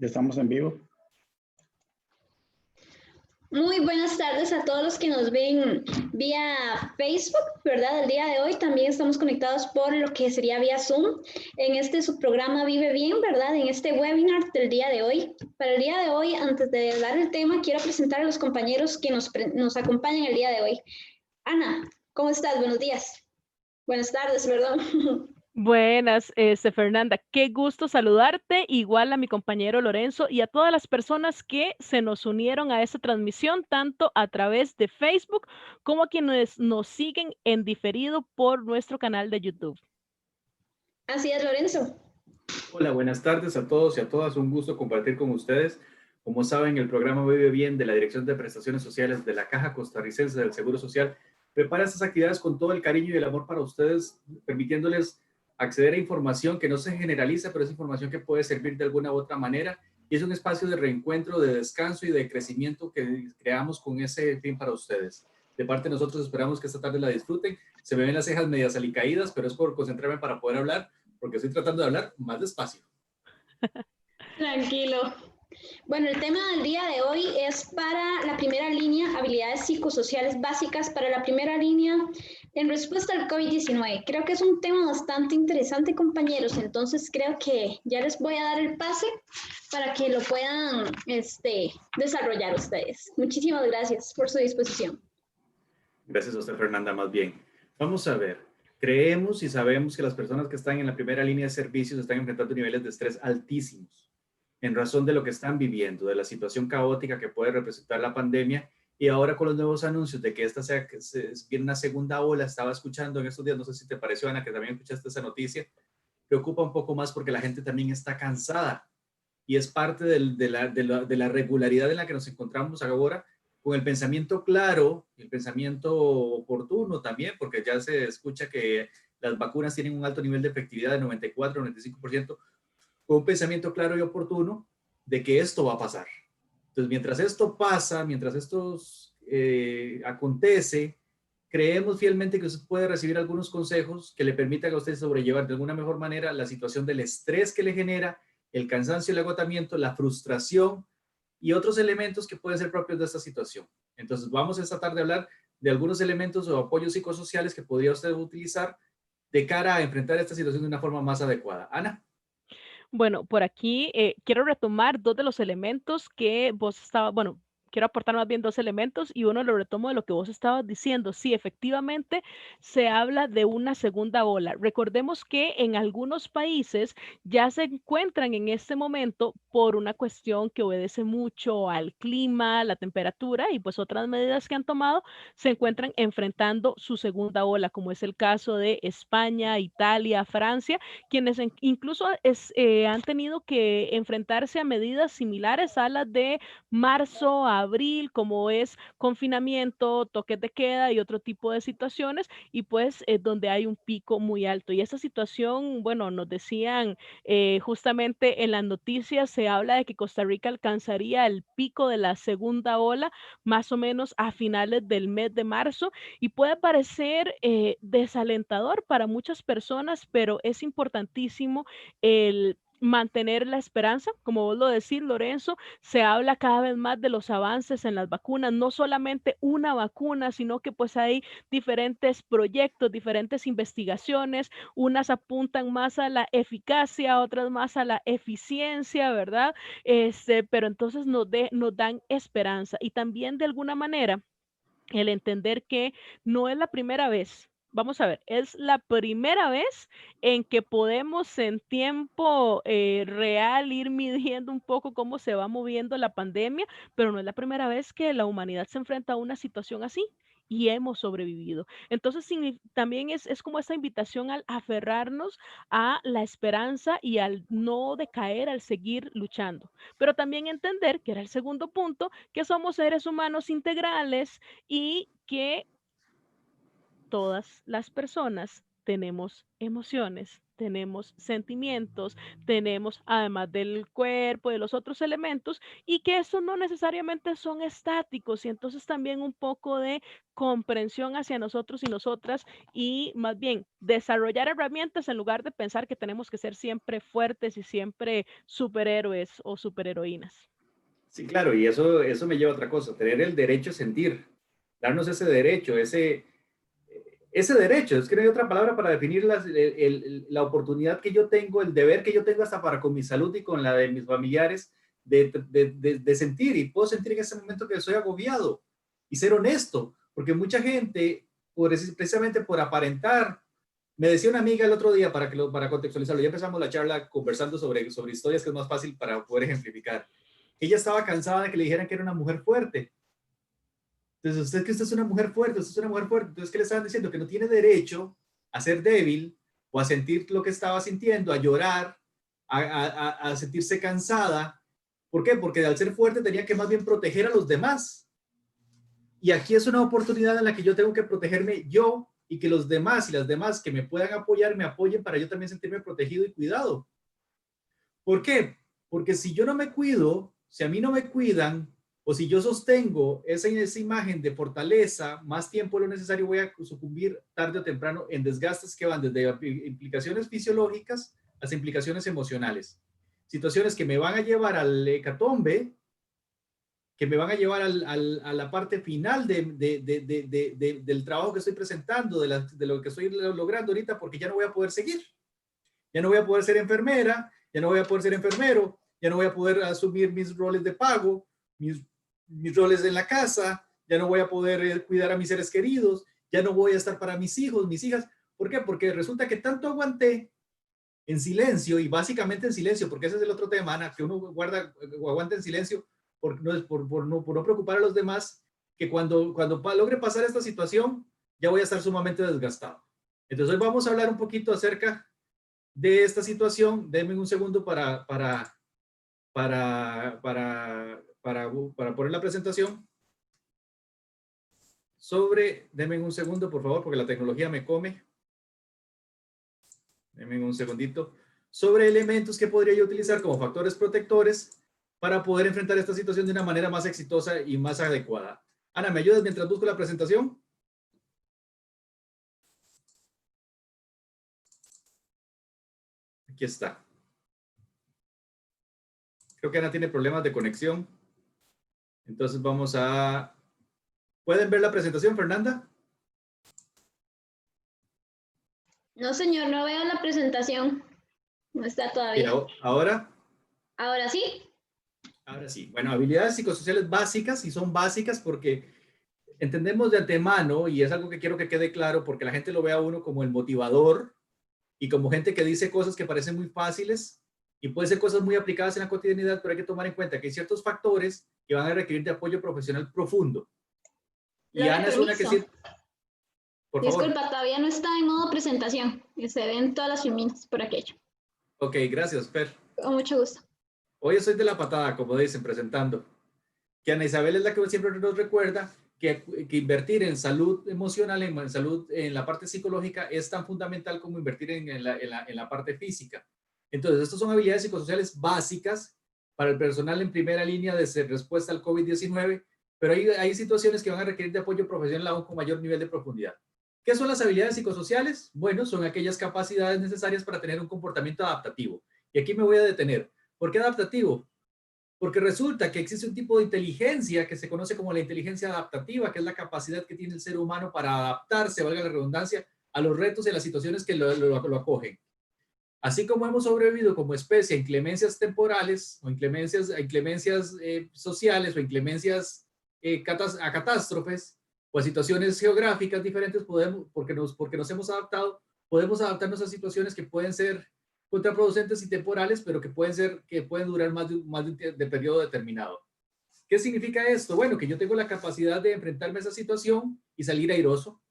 Ya estamos en vivo. Muy buenas tardes a todos los que nos ven vía Facebook, ¿verdad? El día de hoy también estamos conectados por lo que sería vía Zoom en su programa Vive Bien, ¿verdad? En este webinar del día de hoy. Para el día de hoy, antes de dar el tema, quiero presentar a los compañeros que nos acompañan el día de hoy. Ana, ¿cómo estás? Buenos días. Buenas tardes, perdón. Buenas, Fernanda, qué gusto saludarte, igual a mi compañero Lorenzo y a todas las personas que se nos unieron a esta transmisión, tanto a través de Facebook como a quienes nos siguen en diferido por nuestro canal de YouTube. Así es, Lorenzo. Hola, buenas tardes a todos y a todas, un gusto compartir con ustedes. Como saben, el programa Vive Bien de la Dirección de Prestaciones Sociales de la Caja Costarricense del Seguro Social prepara estas actividades con todo el cariño y el amor para ustedes, permitiéndoles acceder a información que no se generaliza, pero es información que puede servir de alguna u otra manera, y es un espacio de reencuentro, de descanso y de crecimiento que creamos con ese fin para ustedes. De parte de nosotros esperamos que esta tarde la disfruten. Se me ven las cejas medias alicaídas, pero es por concentrarme para poder hablar, porque estoy tratando de hablar más despacio. Tranquilo. Bueno, el tema del día de hoy es para la primera línea, habilidades psicosociales básicas para la primera línea en respuesta al COVID-19. Creo que es un tema bastante interesante, compañeros, entonces creo que ya les voy a dar el pase para que lo puedan desarrollar ustedes. Muchísimas gracias por su disposición. Gracias a usted, Fernanda, más bien. Vamos a ver. Creemos y sabemos que las personas que están en la primera línea de servicios están enfrentando niveles de estrés altísimos en razón de lo que están viviendo, de la situación caótica que puede representar la pandemia, y ahora con los nuevos anuncios de que viene una segunda ola. Estaba escuchando en estos días, no sé si te pareció, Ana, que también escuchaste esa noticia, preocupa un poco más porque la gente también está cansada, y es parte de la regularidad en la que nos encontramos ahora, con el pensamiento claro y el pensamiento oportuno también, porque ya se escucha que las vacunas tienen un alto nivel de efectividad de 94-95%, con un pensamiento claro y oportuno de que esto va a pasar. Entonces, mientras esto pasa, mientras esto acontece, creemos fielmente que usted puede recibir algunos consejos que le permitan a usted sobrellevar de alguna mejor manera la situación del estrés que le genera, el cansancio, el agotamiento, la frustración y otros elementos que pueden ser propios de esta situación. Entonces, vamos esta tarde a hablar de algunos elementos o apoyos psicosociales que podría usted utilizar de cara a enfrentar esta situación de una forma más adecuada. Ana. Bueno, por aquí quiero retomar dos de los elementos que vos estabas, bueno, quiero aportar más bien dos elementos y uno lo retomo de lo que vos estabas diciendo. Sí, efectivamente se habla de una segunda ola. Recordemos que en algunos países ya se encuentran en este momento por una cuestión que obedece mucho al clima, la temperatura y pues otras medidas que han tomado, se encuentran enfrentando su segunda ola, como es el caso de España, Italia, Francia, quienes incluso han tenido que enfrentarse a medidas similares a las de marzo a abril, como es confinamiento, toques de queda y otro tipo de situaciones, y pues donde hay un pico muy alto. Y esa situación, bueno, nos decían justamente en las noticias, se habla de que Costa Rica alcanzaría el pico de la segunda ola más o menos a finales del mes de marzo, y puede parecer desalentador para muchas personas, pero es importantísimo el mantener la esperanza, como vos lo decís, Lorenzo. Se habla cada vez más de los avances en las vacunas, no solamente una vacuna, sino que pues hay diferentes proyectos, diferentes investigaciones, unas apuntan más a la eficacia, otras más a la eficiencia, ¿verdad? Pero entonces nos dan esperanza, y también de alguna manera el entender que no es la primera vez. Vamos a ver, es la primera vez en que podemos en tiempo real ir midiendo un poco cómo se va moviendo la pandemia, pero no es la primera vez que la humanidad se enfrenta a una situación así y hemos sobrevivido. Entonces, también es como esta invitación al aferrarnos a la esperanza y al no decaer, al seguir luchando. Pero también entender, que era el segundo punto, que somos seres humanos integrales y que todas las personas tenemos emociones, tenemos sentimientos, tenemos además del cuerpo, de los otros elementos, y que estos no necesariamente son estáticos, y entonces también un poco de comprensión hacia nosotros y nosotras, y más bien desarrollar herramientas en lugar de pensar que tenemos que ser siempre fuertes y siempre superhéroes o superheroínas. Sí, claro, y eso me lleva a otra cosa, tener el derecho a sentir, darnos ese derecho, ese derecho, es que no hay otra palabra para definir la oportunidad que yo tengo, el deber que yo tengo hasta para con mi salud y con la de mis familiares, de sentir, y puedo sentir en ese momento que estoy agobiado y ser honesto, porque mucha gente, precisamente por aparentar, me decía una amiga el otro día, para contextualizarlo, ya empezamos la charla conversando sobre historias, que es más fácil para poder ejemplificar. Ella estaba cansada de que le dijeran que era una mujer fuerte. Entonces, usted es una mujer fuerte, usted es una mujer fuerte. Entonces, ¿qué le estaban diciendo? Que no tiene derecho a ser débil o a sentir lo que estaba sintiendo, a llorar, a sentirse cansada. ¿Por qué? Porque al ser fuerte tenía que más bien proteger a los demás. Y aquí es una oportunidad en la que yo tengo que protegerme yo y que los demás y las demás que me puedan apoyar, me apoyen para yo también sentirme protegido y cuidado. ¿Por qué? Porque si yo no me cuido, si a mí no me cuidan, o si yo sostengo esa imagen de fortaleza, más tiempo de lo necesario voy a sucumbir tarde o temprano en desgastes que van desde implicaciones fisiológicas hasta implicaciones emocionales. Situaciones que me van a llevar al hecatombe, que me van a llevar a la parte final del trabajo que estoy presentando, de lo que estoy logrando ahorita, porque ya no voy a poder seguir. Ya no voy a poder ser enfermera, ya no voy a poder ser enfermero, ya no voy a poder asumir mis roles de pago, mis roles en la casa, ya no voy a poder cuidar a mis seres queridos, ya no voy a estar para mis hijos, mis hijas. ¿Por qué? Porque resulta que tanto aguanté en silencio, y básicamente en silencio, porque ese es el otro tema, Ana, que uno guarda o aguanta en silencio por no preocupar a los demás, que cuando logre pasar esta situación, ya voy a estar sumamente desgastado. Entonces hoy vamos a hablar un poquito acerca de esta situación. Denme un segundo para poner la presentación denme un segundo, por favor, porque la tecnología me come. Denme un segundito. Sobre elementos que podría yo utilizar como factores protectores para poder enfrentar esta situación de una manera más exitosa y más adecuada. Ana, ¿me ayudas mientras busco la presentación? Aquí está. Creo que Ana tiene problemas de conexión. Entonces vamos a... ¿Pueden ver la presentación, Fernanda? No, señor, no veo la presentación. No está todavía. ¿Ahora? ¿Ahora sí? Ahora sí. Bueno, habilidades psicosociales básicas, y son básicas porque entendemos de antemano, y es algo que quiero que quede claro, porque la gente lo ve a uno como el motivador y como gente que dice cosas que parecen muy fáciles y pueden ser cosas muy aplicadas en la cotidianidad, pero hay que tomar en cuenta que hay ciertos factores que van a requerir de apoyo profesional profundo. Y Ana es una que sí. Por favor. Disculpa, todavía no está en modo presentación. Se ven todas las filminas por aquello. Ok, gracias, Fer. Con mucho gusto. Hoy estoy de la patada, como dicen, presentando. Que Ana Isabel es la que siempre nos recuerda que invertir en salud emocional, en salud, en la parte psicológica, es tan fundamental como invertir en la parte física. Entonces, estas son habilidades psicosociales básicas para el personal en primera línea de respuesta al COVID-19, pero hay situaciones que van a requerir de apoyo profesional aún con mayor nivel de profundidad. ¿Qué son las habilidades psicosociales? Bueno, son aquellas capacidades necesarias para tener un comportamiento adaptativo. Y aquí me voy a detener. ¿Por qué adaptativo? Porque resulta que existe un tipo de inteligencia que se conoce como la inteligencia adaptativa, que es la capacidad que tiene el ser humano para adaptarse, valga la redundancia, a los retos y a las situaciones que lo acogen. Así como hemos sobrevivido como especie a inclemencias temporales, o inclemencias sociales, o inclemencias a catástrofes, o a situaciones geográficas diferentes, porque nos hemos adaptado, podemos adaptarnos a situaciones que pueden ser contraproducentes y temporales, pero que pueden durar más de periodo determinado. ¿Qué significa esto? Bueno, que yo tengo la capacidad de enfrentarme a esa situación y salir airoso,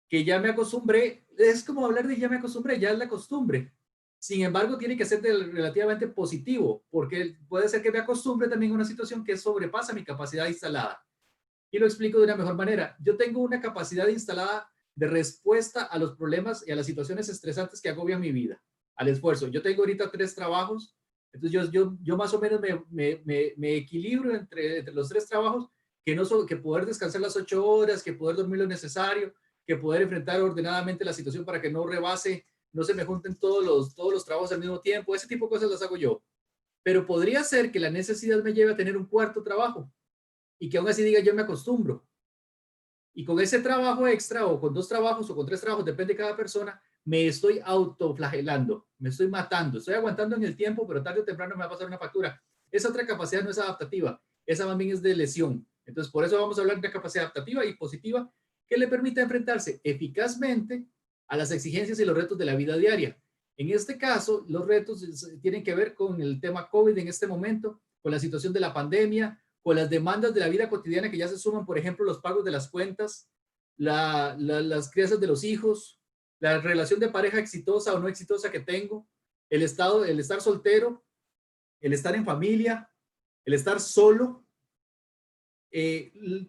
que ya me acostumbré. Es como hablar de ya me acostumbré, ya es la costumbre. Sin embargo, tiene que ser relativamente positivo, porque puede ser que me acostumbre también a una situación que sobrepasa mi capacidad instalada. Y lo explico de una mejor manera. Yo tengo una capacidad instalada de respuesta a los problemas y a las situaciones estresantes que agobian mi vida, al esfuerzo. Yo tengo ahorita 3 trabajos, entonces yo más o menos me equilibro entre los 3 trabajos, que no son, que poder descansar las 8 horas, que poder dormir lo necesario, que poder enfrentar ordenadamente la situación para que no rebase, no se me junten todos los trabajos al mismo tiempo. Ese tipo de cosas las hago yo. Pero podría ser que la necesidad me lleve a tener un cuarto trabajo y que aún así diga yo me acostumbro. Y con ese trabajo extra o con 2 trabajos o con 3 trabajos, depende de cada persona, me estoy autoflagelando, me estoy matando, estoy aguantando en el tiempo, pero tarde o temprano me va a pasar una factura. Esa otra capacidad no es adaptativa, esa más bien es de lesión. Entonces, por eso vamos a hablar de capacidad adaptativa y positiva que le permite enfrentarse eficazmente a las exigencias y los retos de la vida diaria. En este caso, los retos tienen que ver con el tema COVID en este momento, con la situación de la pandemia, con las demandas de la vida cotidiana que ya se suman, por ejemplo, los pagos de las cuentas, las crianzas de los hijos, la relación de pareja exitosa o no exitosa que tengo, el estar soltero, el estar en familia, el estar solo,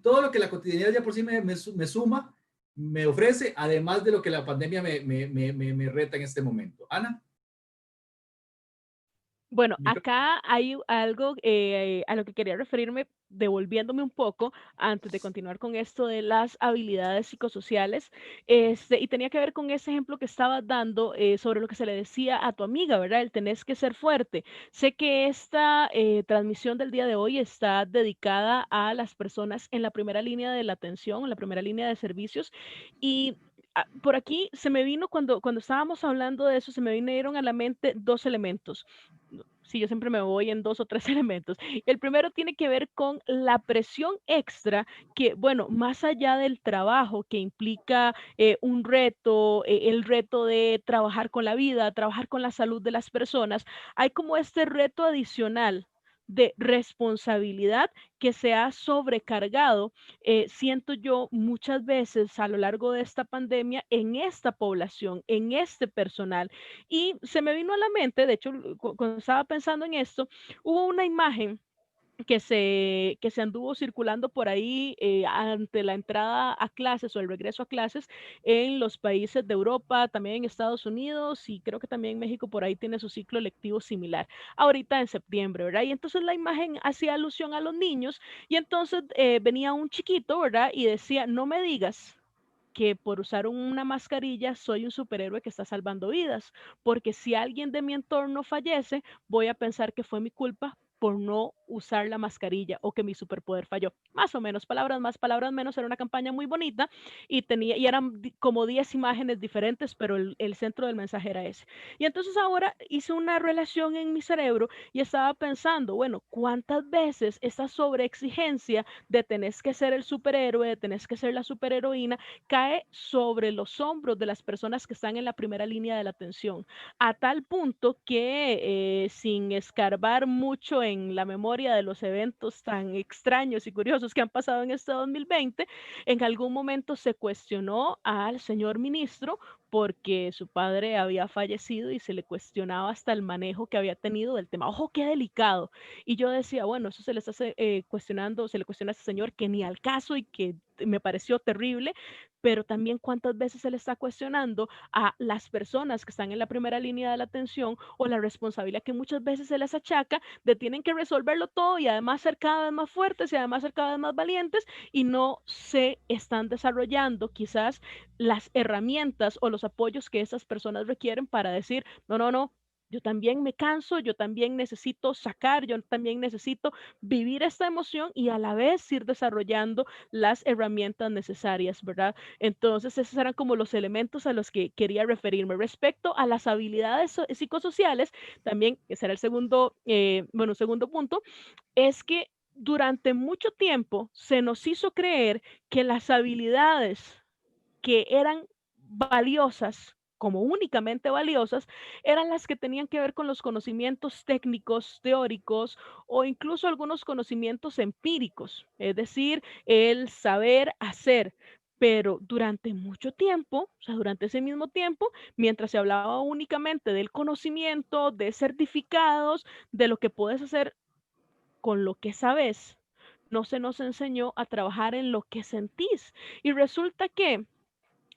todo lo que la cotidianidad ya por sí me suma, me ofrece, además de lo que la pandemia me reta en este momento. Ana. Bueno, acá hay algo a lo que quería referirme, devolviéndome un poco antes de continuar con esto de las habilidades psicosociales, y tenía que ver con ese ejemplo que estabas dando sobre lo que se le decía a tu amiga, ¿verdad? El tenés que ser fuerte. Sé que esta transmisión del día de hoy está dedicada a las personas en la primera línea de la atención, en la primera línea de servicios, y por aquí se me vino, cuando estábamos hablando de eso, se me vinieron a la mente 2 elementos. Sí, yo siempre me voy en 2 o 3 elementos. El primero tiene que ver con la presión extra que, bueno, más allá del trabajo que implica un reto, el reto de trabajar con la vida, trabajar con la salud de las personas, hay como este reto adicional de responsabilidad que se ha sobrecargado, siento yo muchas veces a lo largo de esta pandemia en esta población, en este personal. Y se me vino a la mente, de hecho, cuando estaba pensando en esto, hubo una imagen que se anduvo circulando por ahí ante la entrada a clases o el regreso a clases en los países de Europa, también en Estados Unidos y creo que también México por ahí tiene su ciclo lectivo similar, ahorita en septiembre, ¿verdad? Y entonces la imagen hacía alusión a los niños y entonces venía un chiquito, ¿verdad? Y decía, no me digas que por usar una mascarilla soy un superhéroe que está salvando vidas, porque si alguien de mi entorno fallece, voy a pensar que fue mi culpa por no usar la mascarilla o que mi superpoder falló. Más o menos, palabras más, palabras menos, era una campaña muy bonita y eran como 10 imágenes diferentes, pero el centro del mensaje era ese. Y entonces ahora hice una relación en mi cerebro y estaba pensando, bueno, ¿cuántas veces esa sobreexigencia de tenés que ser el superhéroe, de tenés que ser la superheroína, cae sobre los hombros de las personas que están en la primera línea de la atención, a tal punto que sin escarbar mucho en la memoria de los eventos tan extraños y curiosos que han pasado en este 2020, en algún momento se cuestionó al señor ministro porque su padre había fallecido y se le cuestionaba hasta el manejo que había tenido del tema. Ojo, qué delicado. Y yo decía, bueno, eso se le está cuestionando, se le cuestiona a ese señor que ni al caso y que me pareció terrible, pero también cuántas veces se le está cuestionando a las personas que están en la primera línea de la atención o la responsabilidad que muchas veces se les achaca de tienen que resolverlo todo y además ser cada vez más fuertes y además ser cada vez más valientes y no se están desarrollando quizás las herramientas o los apoyos que esas personas requieren para decir, no, no, no, yo también me canso, yo también necesito sacar, yo también necesito vivir esta emoción y a la vez ir desarrollando las herramientas necesarias, ¿verdad? Entonces, esos eran como los elementos a los que quería referirme. Respecto a las habilidades psicosociales, también, ese era el segundo, bueno, segundo punto, es que durante mucho tiempo se nos hizo creer que las habilidades que eran valiosas, como únicamente valiosas, eran las que tenían que ver con los conocimientos técnicos, teóricos o incluso algunos conocimientos empíricos, es decir, el saber hacer. Pero durante mucho tiempo, o sea, durante ese mismo tiempo, mientras se hablaba únicamente del conocimiento, de certificados, de lo que puedes hacer con lo que sabes, no se nos enseñó a trabajar en lo que sentís. Y resulta que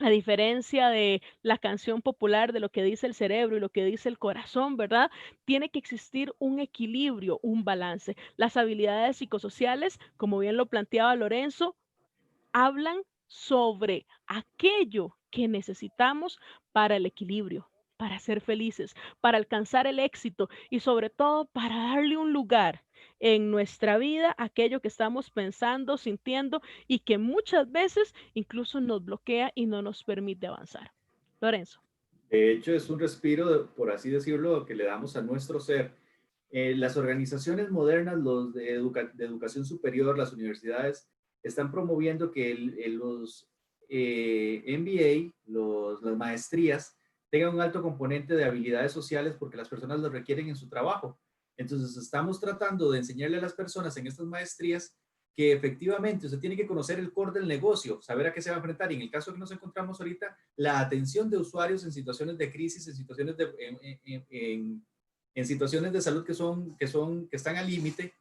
A diferencia de la canción popular de lo que dice el cerebro y lo que dice el corazón, ¿verdad? Tiene que existir un equilibrio, un balance. Las habilidades psicosociales, como bien lo planteaba Lorenzo, hablan sobre aquello que necesitamos para el equilibrio, para ser felices, para alcanzar el éxito y sobre todo para darle un lugar en nuestra vida a aquello que estamos pensando, sintiendo y que muchas veces incluso nos bloquea y no nos permite avanzar. Lorenzo. De hecho, es un respiro, por así decirlo, que le damos a nuestro ser. Las organizaciones modernas, los de educación superior, las universidades, están promoviendo que los MBA, las maestrías, tengan un alto componente de habilidades sociales porque las personas lo requieren en su trabajo. Entonces, estamos tratando de enseñarle a las personas en estas maestrías que efectivamente usted tiene que conocer el core del negocio, saber a qué se va a enfrentar. Y en el caso que nos encontramos ahorita, la atención de usuarios en situaciones de crisis, en situaciones en situaciones de salud que están al límite,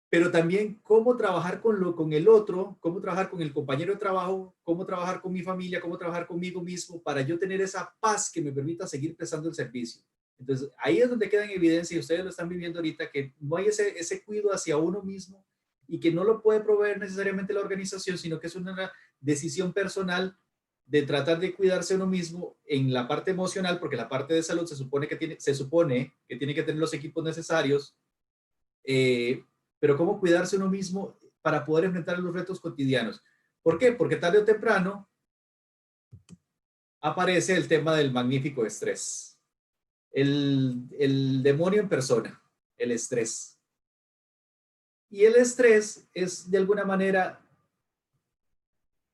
pero también cómo trabajar con el otro, cómo trabajar con el compañero de trabajo, cómo trabajar con mi familia, cómo trabajar conmigo mismo para yo tener esa paz que me permita seguir prestando el servicio. Entonces, ahí es donde queda en evidencia, y ustedes lo están viviendo ahorita, que no hay ese cuidado hacia uno mismo y que no lo puede proveer necesariamente la organización, sino que es una decisión personal de tratar de cuidarse uno mismo en la parte emocional, porque la parte de salud se supone que tiene que tener los equipos necesarios, pero cómo cuidarse uno mismo para poder enfrentar los retos cotidianos. ¿Por qué? Porque tarde o temprano aparece el tema del magnífico estrés. El demonio en persona, el estrés. Y el estrés es de alguna manera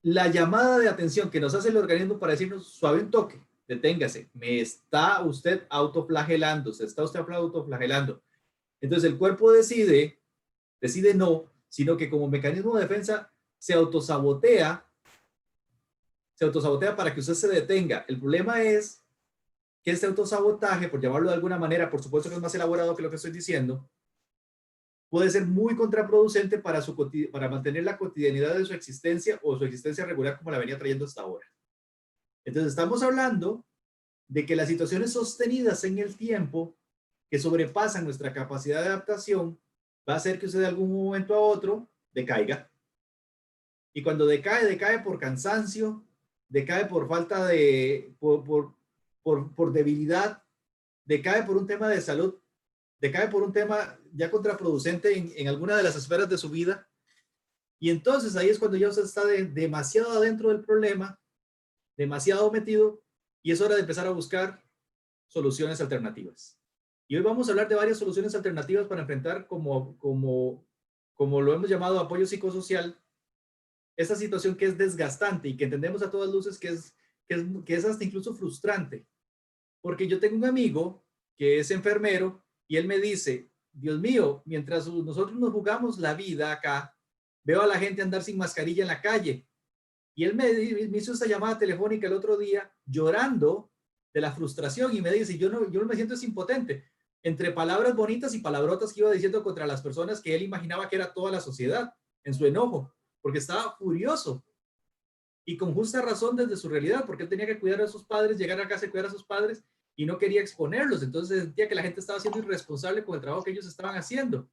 la llamada de atención que nos hace el organismo para decirnos suave un toque, deténgase, me está usted autoflagelando, se está usted autoflagelando. Entonces el cuerpo decide no, sino que como mecanismo de defensa se autosabotea para que usted se detenga. El problema es que este autosabotaje, por llamarlo de alguna manera, por supuesto que es más elaborado que lo que estoy diciendo, puede ser muy contraproducente para mantener la cotidianidad de su existencia o su existencia regular como la venía trayendo hasta ahora. Entonces estamos hablando de que las situaciones sostenidas en el tiempo que sobrepasan nuestra capacidad de adaptación va a hacer que usted de algún momento a otro decaiga. Y cuando decae por cansancio, decae por falta de, por debilidad, decae por un tema de salud, decae por un tema ya contraproducente en alguna de las esferas de su vida. Y entonces ahí es cuando ya usted está demasiado adentro del problema, demasiado metido, y es hora de empezar a buscar soluciones alternativas. Y hoy vamos a hablar de varias soluciones alternativas para enfrentar, como lo hemos llamado, apoyo psicosocial, esta situación que es desgastante y que entendemos a todas luces que es hasta incluso frustrante. Porque yo tengo un amigo que es enfermero y él me dice, Dios mío, mientras nosotros nos jugamos la vida acá, veo a la gente andar sin mascarilla en la calle. Y él me hizo esta llamada telefónica el otro día llorando de la frustración y me dice, yo no me siento impotente, entre palabras bonitas y palabrotas que iba diciendo contra las personas que él imaginaba que era toda la sociedad, en su enojo, porque estaba furioso y con justa razón desde su realidad, porque él tenía que cuidar a sus padres, llegar a casa y cuidar a sus padres y no quería exponerlos. Entonces sentía que la gente estaba siendo irresponsable con el trabajo que ellos estaban haciendo.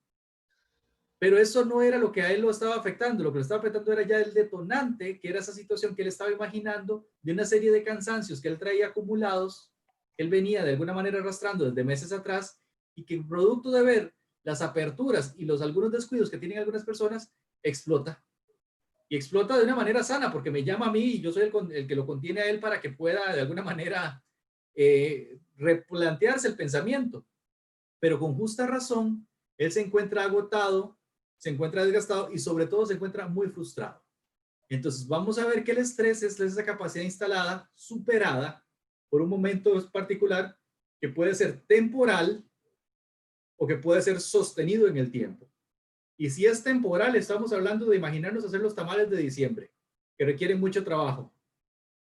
Pero eso no era lo que a él lo estaba afectando. Lo que lo estaba afectando era ya el detonante, que era esa situación que él estaba imaginando de una serie de cansancios que él traía acumulados, que él venía de alguna manera arrastrando desde meses atrás y que producto de ver las aperturas y algunos descuidos que tienen algunas personas, explota. Y explota de una manera sana, porque me llama a mí y yo soy el que lo contiene a él para que pueda de alguna manera replantearse el pensamiento. Pero con justa razón, él se encuentra agotado, se encuentra desgastado y sobre todo se encuentra muy frustrado. Entonces vamos a ver que el estrés es esa capacidad instalada, superada por un momento particular que puede ser temporal o que puede ser sostenido en el tiempo. Y si es temporal, estamos hablando de imaginarnos hacer los tamales de diciembre, que requieren mucho trabajo.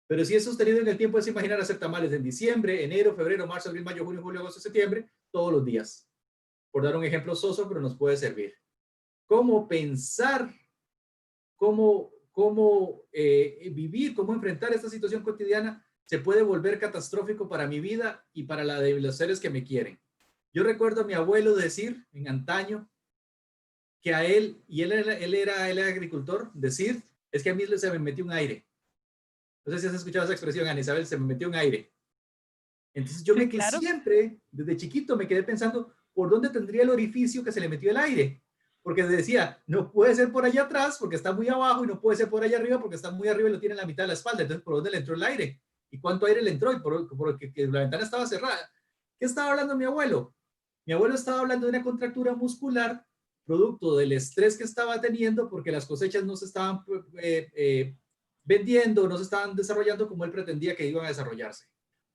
Pero si es sostenido en el tiempo, es imaginar hacer tamales en diciembre, enero, febrero, marzo, abril, mayo, junio, julio, agosto, septiembre, todos los días. Por dar un ejemplo soso, pero nos puede servir. Cómo pensar, cómo cómo vivir, cómo enfrentar esta situación cotidiana se puede volver catastrófico para mi vida y para la de los seres que me quieren. Yo recuerdo a mi abuelo decir en antaño que a él, y él era agricultor, decir, es que a mí se me metió un aire. No sé si has escuchado esa expresión, Ana Isabel, se me metió un aire. Entonces yo Sí, me quedé claro. siempre, desde chiquito, me quedé pensando, ¿por dónde tendría el orificio que se le metió el aire? Porque decía, no puede ser por allá atrás porque está muy abajo y no puede ser por allá arriba porque está muy arriba y lo tiene en la mitad de la espalda. Entonces, ¿por dónde le entró el aire? ¿Y cuánto aire le entró? Y porque la ventana estaba cerrada. ¿Qué estaba hablando mi abuelo? Mi abuelo estaba hablando de una contractura muscular producto del estrés que estaba teniendo porque las cosechas no se estaban vendiendo, no se estaban desarrollando como él pretendía que iban a desarrollarse.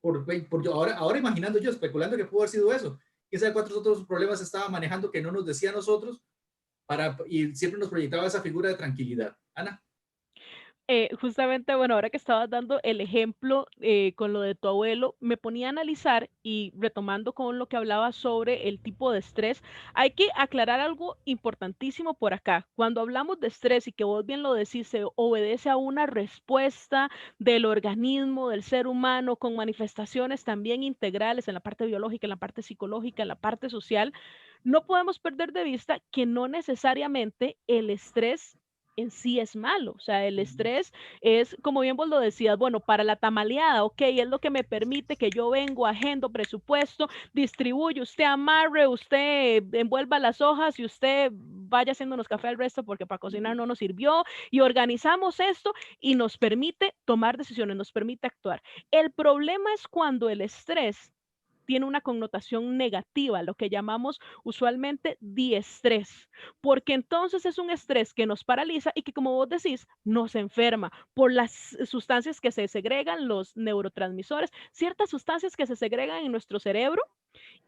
Ahora imaginando yo, especulando que pudo haber sido eso. ¿Qué sabe cuántos otros problemas estaba manejando que no nos decía a nosotros? Y siempre nos proyectaba esa figura de tranquilidad. Ana. Justamente, bueno, ahora que estabas dando el ejemplo con lo de tu abuelo, me ponía a analizar y retomando con lo que hablaba sobre el tipo de estrés, hay que aclarar algo importantísimo por acá. Cuando hablamos de estrés y que vos bien lo decís, se obedece a una respuesta del organismo, del ser humano, con manifestaciones también integrales en la parte biológica, en la parte psicológica, en la parte social, no podemos perder de vista que no necesariamente el estrés en sí es malo. O sea, el estrés es, como bien vos lo decías, bueno, para la tamaleada, ok, es lo que me permite que yo vengo, agendo presupuesto, distribuyo, usted amarre, usted envuelva las hojas y usted vaya haciéndonos café al resto porque para cocinar no nos sirvió y organizamos esto y nos permite tomar decisiones, nos permite actuar. El problema es cuando el estrés tiene una connotación negativa, lo que llamamos usualmente diestrés, porque entonces es un estrés que nos paraliza y que, como vos decís, nos enferma por las sustancias que se segregan, los neurotransmisores, ciertas sustancias que se segregan en nuestro cerebro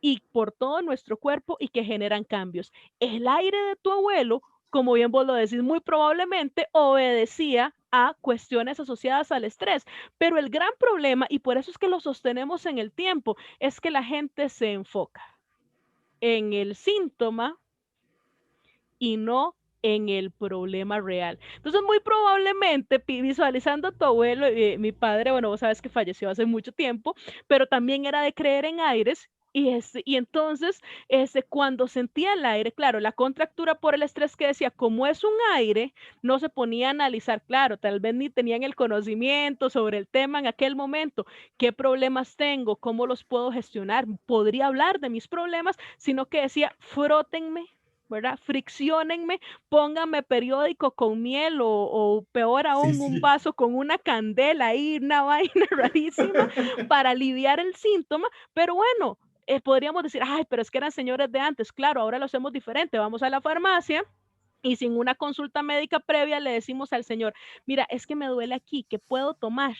y por todo nuestro cuerpo y que generan cambios. El aire de tu abuelo, como bien vos lo decís, muy probablemente obedecía a cuestiones asociadas al estrés. Pero el gran problema, y por eso es que lo sostenemos en el tiempo, es que la gente se enfoca en el síntoma y no en el problema real. Entonces, muy probablemente, visualizando a tu abuelo, mi padre, bueno, vos sabes que falleció hace mucho tiempo, pero también era de creer en aires. Y entonces, cuando sentía el aire, claro, la contractura por el estrés que decía, como es un aire, no se ponía a analizar, claro, tal vez ni tenían el conocimiento sobre el tema en aquel momento, qué problemas tengo, cómo los puedo gestionar, podría hablar de mis problemas, sino que decía, frótenme, ¿verdad? Fricciónenme, pónganme periódico con miel o peor Sí, aún, un sí. vaso con una candela ahí, una vaina rarísima para aliviar el síntoma, pero bueno, podríamos decir, ay, pero es que eran señores de antes, claro, ahora lo hacemos diferente, vamos a la farmacia. Y sin una consulta médica previa le decimos al señor, mira, es que me duele aquí, ¿qué puedo tomar?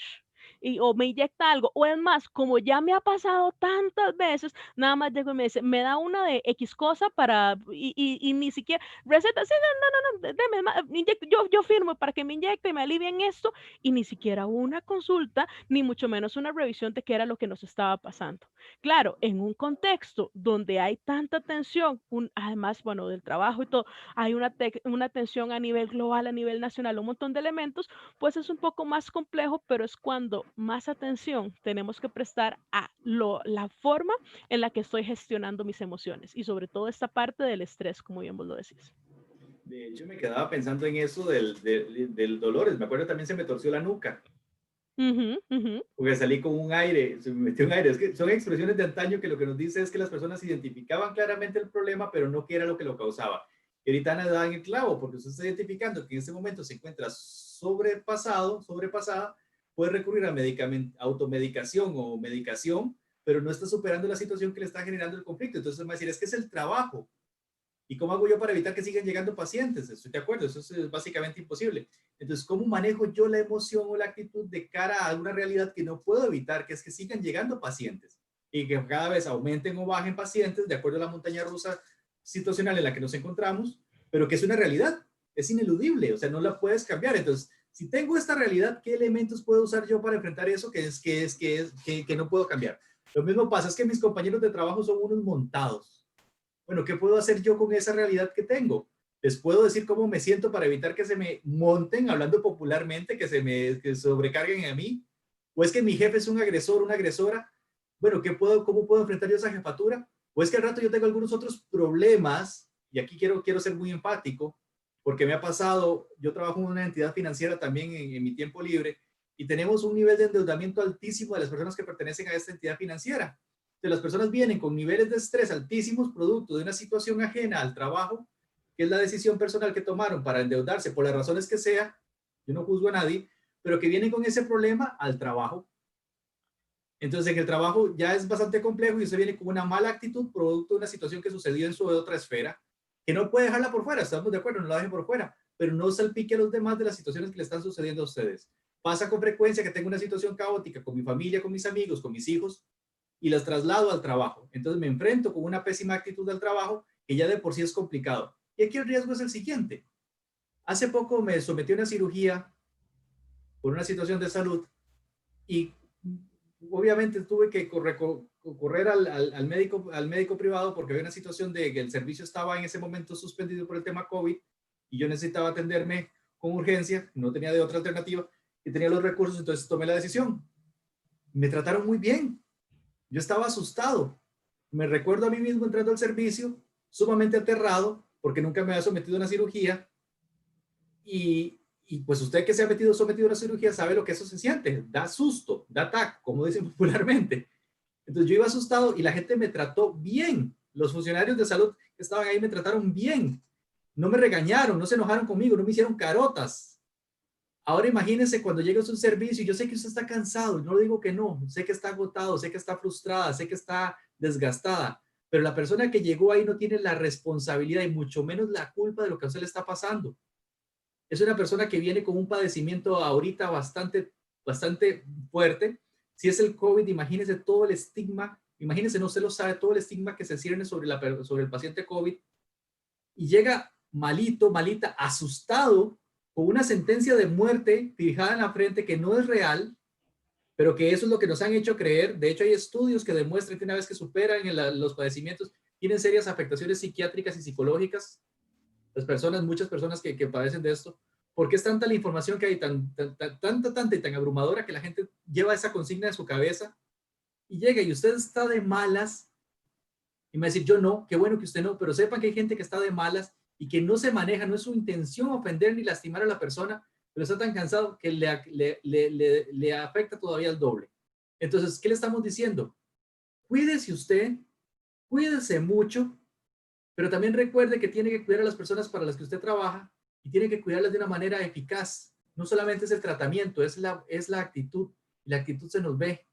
O me inyecta algo, o es más, como ya me ha pasado tantas veces, nada más llego y me dice, me da una de X cosa para, y ni siquiera, receta, sí, no, deme, yo firmo para que me inyecte y me alivien esto, y ni siquiera una consulta, ni mucho menos una revisión de qué era lo que nos estaba pasando. Claro, en un contexto donde hay tanta tensión, además, bueno, del trabajo y todo, hay una tensión a nivel global, a nivel nacional, un montón de elementos, pues es un poco más complejo, pero es cuando más atención tenemos que prestar a la forma en la que estoy gestionando mis emociones y sobre todo esta parte del estrés, como bien vos lo decís. De hecho, me quedaba pensando en eso del dolores. Me acuerdo también se me torció la nuca. Ujú, ujú. Porque salí con un aire, se me metió un aire. Es que son expresiones de antaño que lo que nos dice es que las personas identificaban claramente el problema, pero no qué era lo que lo causaba. Y ahorita Ana da en el clavo, porque usted está identificando que en este momento se encuentra sobrepasada, puede recurrir a automedicación o medicación, pero no está superando la situación que le está generando el conflicto. Entonces me va a decir, es que es el trabajo. ¿Y cómo hago yo para evitar que sigan llegando pacientes? Estoy de acuerdo, eso es básicamente imposible. Entonces, ¿cómo manejo yo la emoción o la actitud de cara a una realidad que no puedo evitar, que es que sigan llegando pacientes y que cada vez aumenten o bajen pacientes de acuerdo a la montaña rusa situacional en la que nos encontramos, pero que es una realidad, es ineludible, o sea, no la puedes cambiar. Entonces, si tengo esta realidad, ¿qué elementos puedo usar yo para enfrentar eso que no puedo cambiar? Lo mismo pasa, es que mis compañeros de trabajo son unos montados. Bueno, ¿qué puedo hacer yo con esa realidad que tengo? Les puedo decir cómo me siento para evitar que se me monten, hablando popularmente, que sobrecarguen a mí. O es que mi jefe es un agresor, una agresora. Bueno, ¿cómo puedo enfrentar yo esa jefatura? O es que al rato yo tengo algunos otros problemas, y aquí quiero ser muy empático, porque me ha pasado, yo trabajo en una entidad financiera también en mi tiempo libre, y tenemos un nivel de endeudamiento altísimo de las personas que pertenecen a esta entidad financiera. Entonces, las personas vienen con niveles de estrés altísimos producto de una situación ajena al trabajo, que es la decisión personal que tomaron para endeudarse por las razones que sea, yo no juzgo a nadie, pero que vienen con ese problema al trabajo. Entonces, en el trabajo ya es bastante complejo y usted viene con una mala actitud producto de una situación que sucedió en su otra esfera, que no puede dejarla por fuera, estamos de acuerdo, no la dejen por fuera, pero no salpique a los demás de las situaciones que le están sucediendo a ustedes. Pasa con frecuencia que tengo una situación caótica con mi familia, con mis amigos, con mis hijos, y las traslado al trabajo. Entonces me enfrento con una pésima actitud al trabajo, que ya de por sí es complicado. Y aquí el riesgo es el siguiente. Hace poco me sometí a una cirugía por una situación de salud y obviamente tuve que correr al médico privado porque había una situación de que el servicio estaba en ese momento suspendido por el tema COVID y yo necesitaba atenderme con urgencia, no tenía de otra alternativa y tenía los recursos, entonces tomé la decisión. Me trataron muy bien. Yo estaba asustado. Me recuerdo a mí mismo entrando al servicio, sumamente aterrado, porque nunca me había sometido a una cirugía. Y pues usted que se ha sometido a una cirugía sabe lo que eso se siente. Da susto, da tac, como dicen popularmente. Entonces yo iba asustado y la gente me trató bien. Los funcionarios de salud que estaban ahí me trataron bien. No me regañaron, no se enojaron conmigo, no me hicieron carotas. Ahora imagínense cuando llega a un servicio, yo sé que usted está cansado, no digo que no, sé que está agotado, sé que está frustrada, sé que está desgastada, pero la persona que llegó ahí no tiene la responsabilidad y mucho menos la culpa de lo que a usted le está pasando. Es una persona que viene con un padecimiento ahorita bastante fuerte. Si es el COVID, imagínense todo el estigma, imagínense, no se lo sabe, todo el estigma que se cierne sobre el paciente COVID y llega malito, malita, asustado, con una sentencia de muerte fijada en la frente que no es real, pero que eso es lo que nos han hecho creer. De hecho, hay estudios que demuestran que una vez que superan los padecimientos, tienen serias afectaciones psiquiátricas y psicológicas. Las personas, muchas personas que padecen de esto, porque es tanta la información que hay, tanta y tan abrumadora que la gente lleva esa consigna en su cabeza y llega y usted está de malas y me va a decir, yo no, qué bueno que usted no, pero sepan que hay gente que está de malas y que no se maneja, no es su intención ofender ni lastimar a la persona, pero está tan cansado que le afecta todavía el doble. Entonces, ¿qué le estamos diciendo? Cuídese usted, cuídese mucho, pero también recuerde que tiene que cuidar a las personas para las que usted trabaja y tiene que cuidarlas de una manera eficaz. No solamente es el tratamiento, es la actitud. La actitud se nos ve.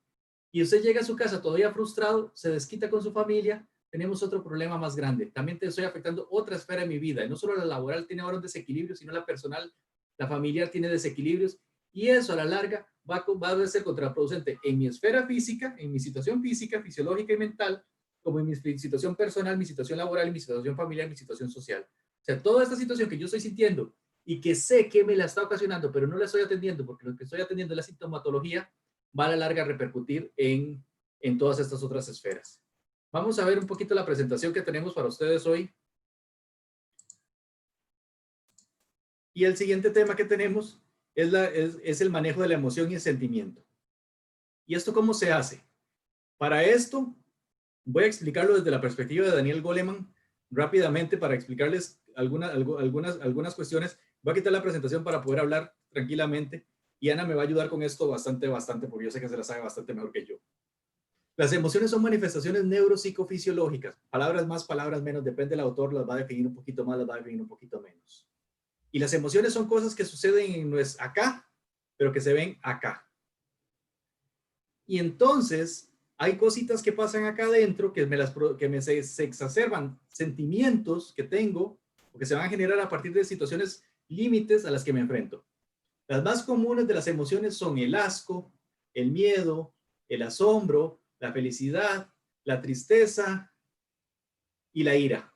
Y usted llega a su casa todavía frustrado, se desquita con su familia, tenemos otro problema más grande. También te estoy afectando otra esfera de mi vida. Y no solo la laboral tiene ahora un desequilibrio, sino la personal, la familiar tiene desequilibrios. Y eso a la larga va a ser contraproducente en mi esfera física, en mi situación física, fisiológica y mental, como en mi situación personal, mi situación laboral, mi situación familiar, mi situación social. O sea, toda esta situación que yo estoy sintiendo y que sé que me la está ocasionando, pero no la estoy atendiendo porque lo que estoy atendiendo es la sintomatología, va a la larga a repercutir en todas estas otras esferas. Vamos a ver un poquito la presentación que tenemos para ustedes hoy. Y el siguiente tema que tenemos es el manejo de la emoción y el sentimiento. ¿Y esto cómo se hace? Para esto, voy a explicarlo desde la perspectiva de Daniel Goleman rápidamente para explicarles algunas cuestiones. Voy a quitar la presentación para poder hablar tranquilamente y Ana me va a ayudar con esto bastante, porque yo sé que se la sabe bastante mejor que yo. Las emociones son manifestaciones neuropsicofisiológicas. Palabras más, palabras menos, depende del autor, las va a definir un poquito más, las va a definir un poquito menos. Y las emociones son cosas que suceden acá, pero que se ven acá. Y entonces hay cositas que pasan acá adentro que se exacerban, sentimientos que tengo o que se van a generar a partir de situaciones límites a las que me enfrento. Las más comunes de las emociones son el asco, el miedo, el asombro, la felicidad, la tristeza y la ira.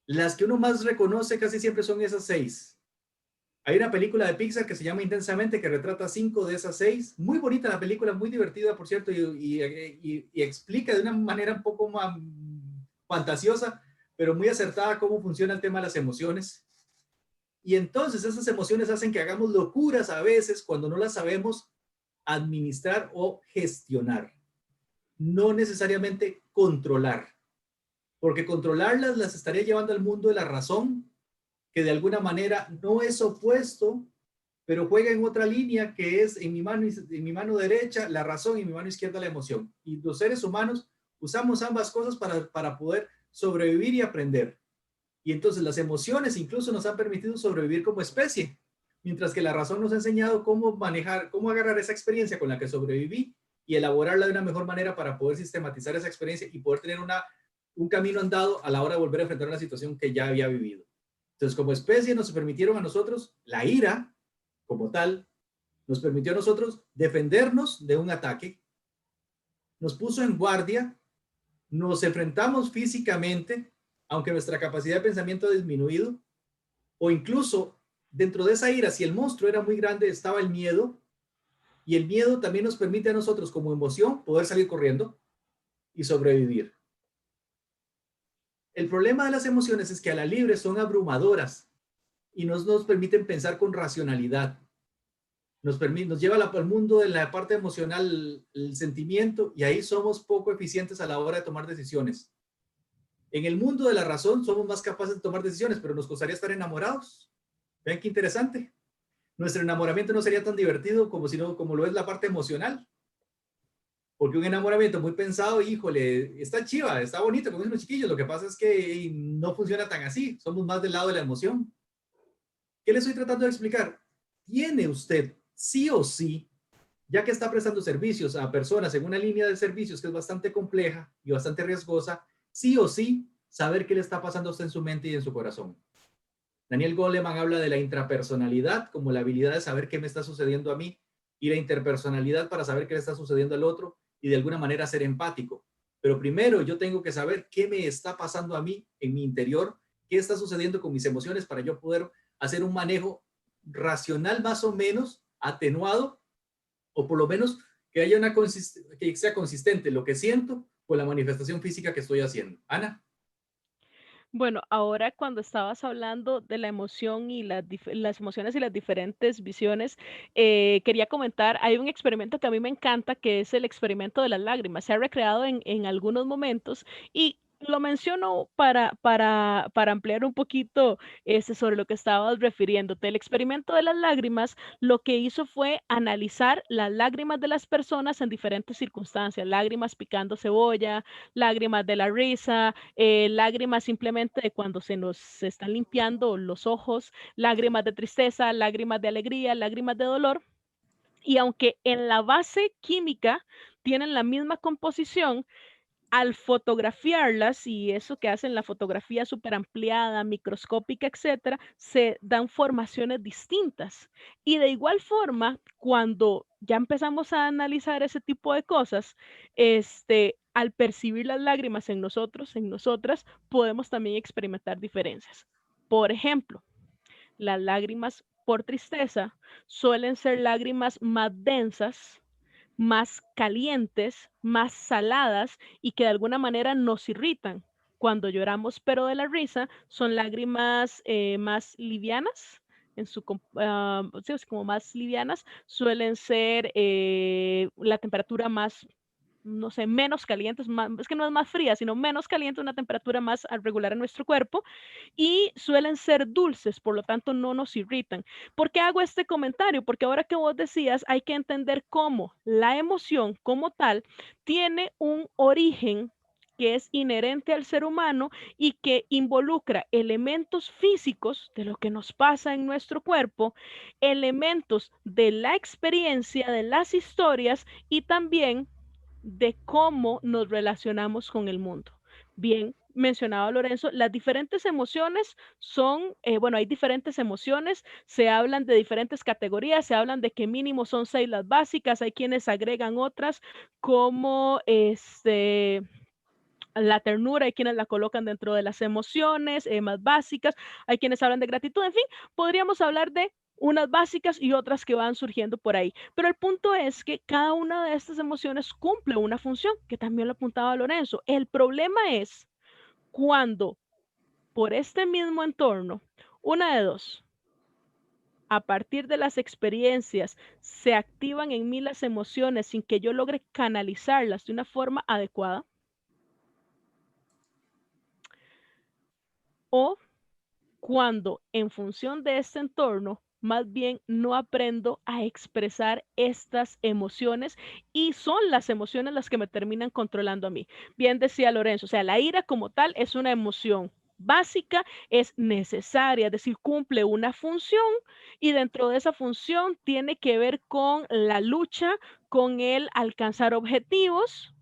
Las que uno más reconoce casi siempre son esas 6. Hay una película de Pixar que se llama Intensamente que retrata 5 de esas 6. Muy bonita la película, muy divertida, por cierto, y explica de una manera un poco más fantasiosa pero muy acertada cómo funciona el tema de las emociones. Y entonces esas emociones hacen que hagamos locuras a veces cuando no las sabemos administrar o gestionar. No necesariamente controlar, porque controlarlas las estaría llevando al mundo de la razón, que de alguna manera no es opuesto, pero juega en otra línea que es en mi mano derecha la razón y en mi mano izquierda la emoción. Y los seres humanos usamos ambas cosas para poder sobrevivir y aprender. Y entonces las emociones incluso nos han permitido sobrevivir como especie, mientras que la razón nos ha enseñado cómo manejar, cómo agarrar esa experiencia con la que sobreviví y elaborarla de una mejor manera para poder sistematizar esa experiencia y poder tener un camino andado a la hora de volver a enfrentar una situación que ya había vivido. Entonces, como especie nos permitieron a nosotros la ira como tal, nos permitió a nosotros defendernos de un ataque, nos puso en guardia, nos enfrentamos físicamente, aunque nuestra capacidad de pensamiento ha disminuido, o incluso dentro de esa ira, si el monstruo era muy grande, estaba el miedo, y el miedo también nos permite a nosotros como emoción poder salir corriendo y sobrevivir. El problema de las emociones es que a la libre son abrumadoras y nos permiten pensar con racionalidad. Nos lleva al mundo de la parte emocional, el sentimiento, y ahí somos poco eficientes a la hora de tomar decisiones. En el mundo de la razón somos más capaces de tomar decisiones, pero nos costaría estar enamorados. Vean qué interesante. Nuestro enamoramiento no sería tan divertido como lo es la parte emocional. Porque un enamoramiento muy pensado, híjole, está chiva, está bonito, como dicen los chiquillos. Lo que pasa es que no funciona tan así. Somos más del lado de la emoción. ¿Qué le estoy tratando de explicar? Tiene usted, sí o sí, ya que está prestando servicios a personas en una línea de servicios que es bastante compleja y bastante riesgosa, sí o sí, saber qué le está pasando a usted en su mente y en su corazón. Daniel Goleman habla de la intrapersonalidad como la habilidad de saber qué me está sucediendo a mí y la interpersonalidad para saber qué le está sucediendo al otro y de alguna manera ser empático. Pero primero yo tengo que saber qué me está pasando a mí en mi interior, qué está sucediendo con mis emociones para yo poder hacer un manejo racional más o menos atenuado, o por lo menos que haya que sea consistente lo que siento con la manifestación física que estoy haciendo. Ana. Bueno, ahora cuando estabas hablando de la emoción y las emociones y las diferentes visiones, quería comentar, hay un experimento que a mí me encanta, que es el experimento de las lágrimas. Se ha recreado en algunos momentos y lo menciono para ampliar un poquito sobre lo que estabas refiriéndote. El experimento de las lágrimas lo que hizo fue analizar las lágrimas de las personas en diferentes circunstancias, lágrimas picando cebolla, lágrimas de la risa, lágrimas simplemente de cuando se están limpiando los ojos, lágrimas de tristeza, lágrimas de alegría, lágrimas de dolor. Y aunque en la base química tienen la misma composición, al fotografiarlas, y eso que hacen la fotografía súper ampliada, microscópica, etcétera, se dan formaciones distintas. Y de igual forma, cuando ya empezamos a analizar ese tipo de cosas, al percibir las lágrimas en nosotros, en nosotras, podemos también experimentar diferencias. Por ejemplo, las lágrimas por tristeza suelen ser lágrimas más densas, más calientes, más saladas y que de alguna manera nos irritan. Cuando lloramos, pero de la risa, son lágrimas más livianas, sí, es como más livianas, suelen ser la temperatura más, no sé, menos caliente, es que no es más fría, sino menos caliente, una temperatura más regular en nuestro cuerpo, y suelen ser dulces, por lo tanto no nos irritan. ¿Por qué hago este comentario? Porque ahora que vos decías, hay que entender cómo la emoción como tal tiene un origen que es inherente al ser humano y que involucra elementos físicos de lo que nos pasa en nuestro cuerpo, elementos de la experiencia, de las historias y también de cómo nos relacionamos con el mundo. Bien, mencionaba Lorenzo, las diferentes emociones son, bueno, hay diferentes emociones, se hablan de diferentes categorías, se hablan de que mínimo son 6 las básicas, hay quienes agregan otras como la ternura, hay quienes la colocan dentro de las emociones más básicas, hay quienes hablan de gratitud, en fin, podríamos hablar de unas básicas y otras que van surgiendo por ahí. Pero el punto es que cada una de estas emociones cumple una función, que también lo apuntaba Lorenzo. El problema es cuando por este mismo entorno, una de dos. A partir de las experiencias, se activan en mí las emociones sin que yo logre canalizarlas de una forma adecuada. O cuando en función de este entorno, más bien no aprendo a expresar estas emociones y son las emociones las que me terminan controlando a mí. Bien decía Lorenzo, o sea, la ira como tal es una emoción básica, es necesaria, es decir, cumple una función y dentro de esa función tiene que ver con la lucha, con el alcanzar objetivos,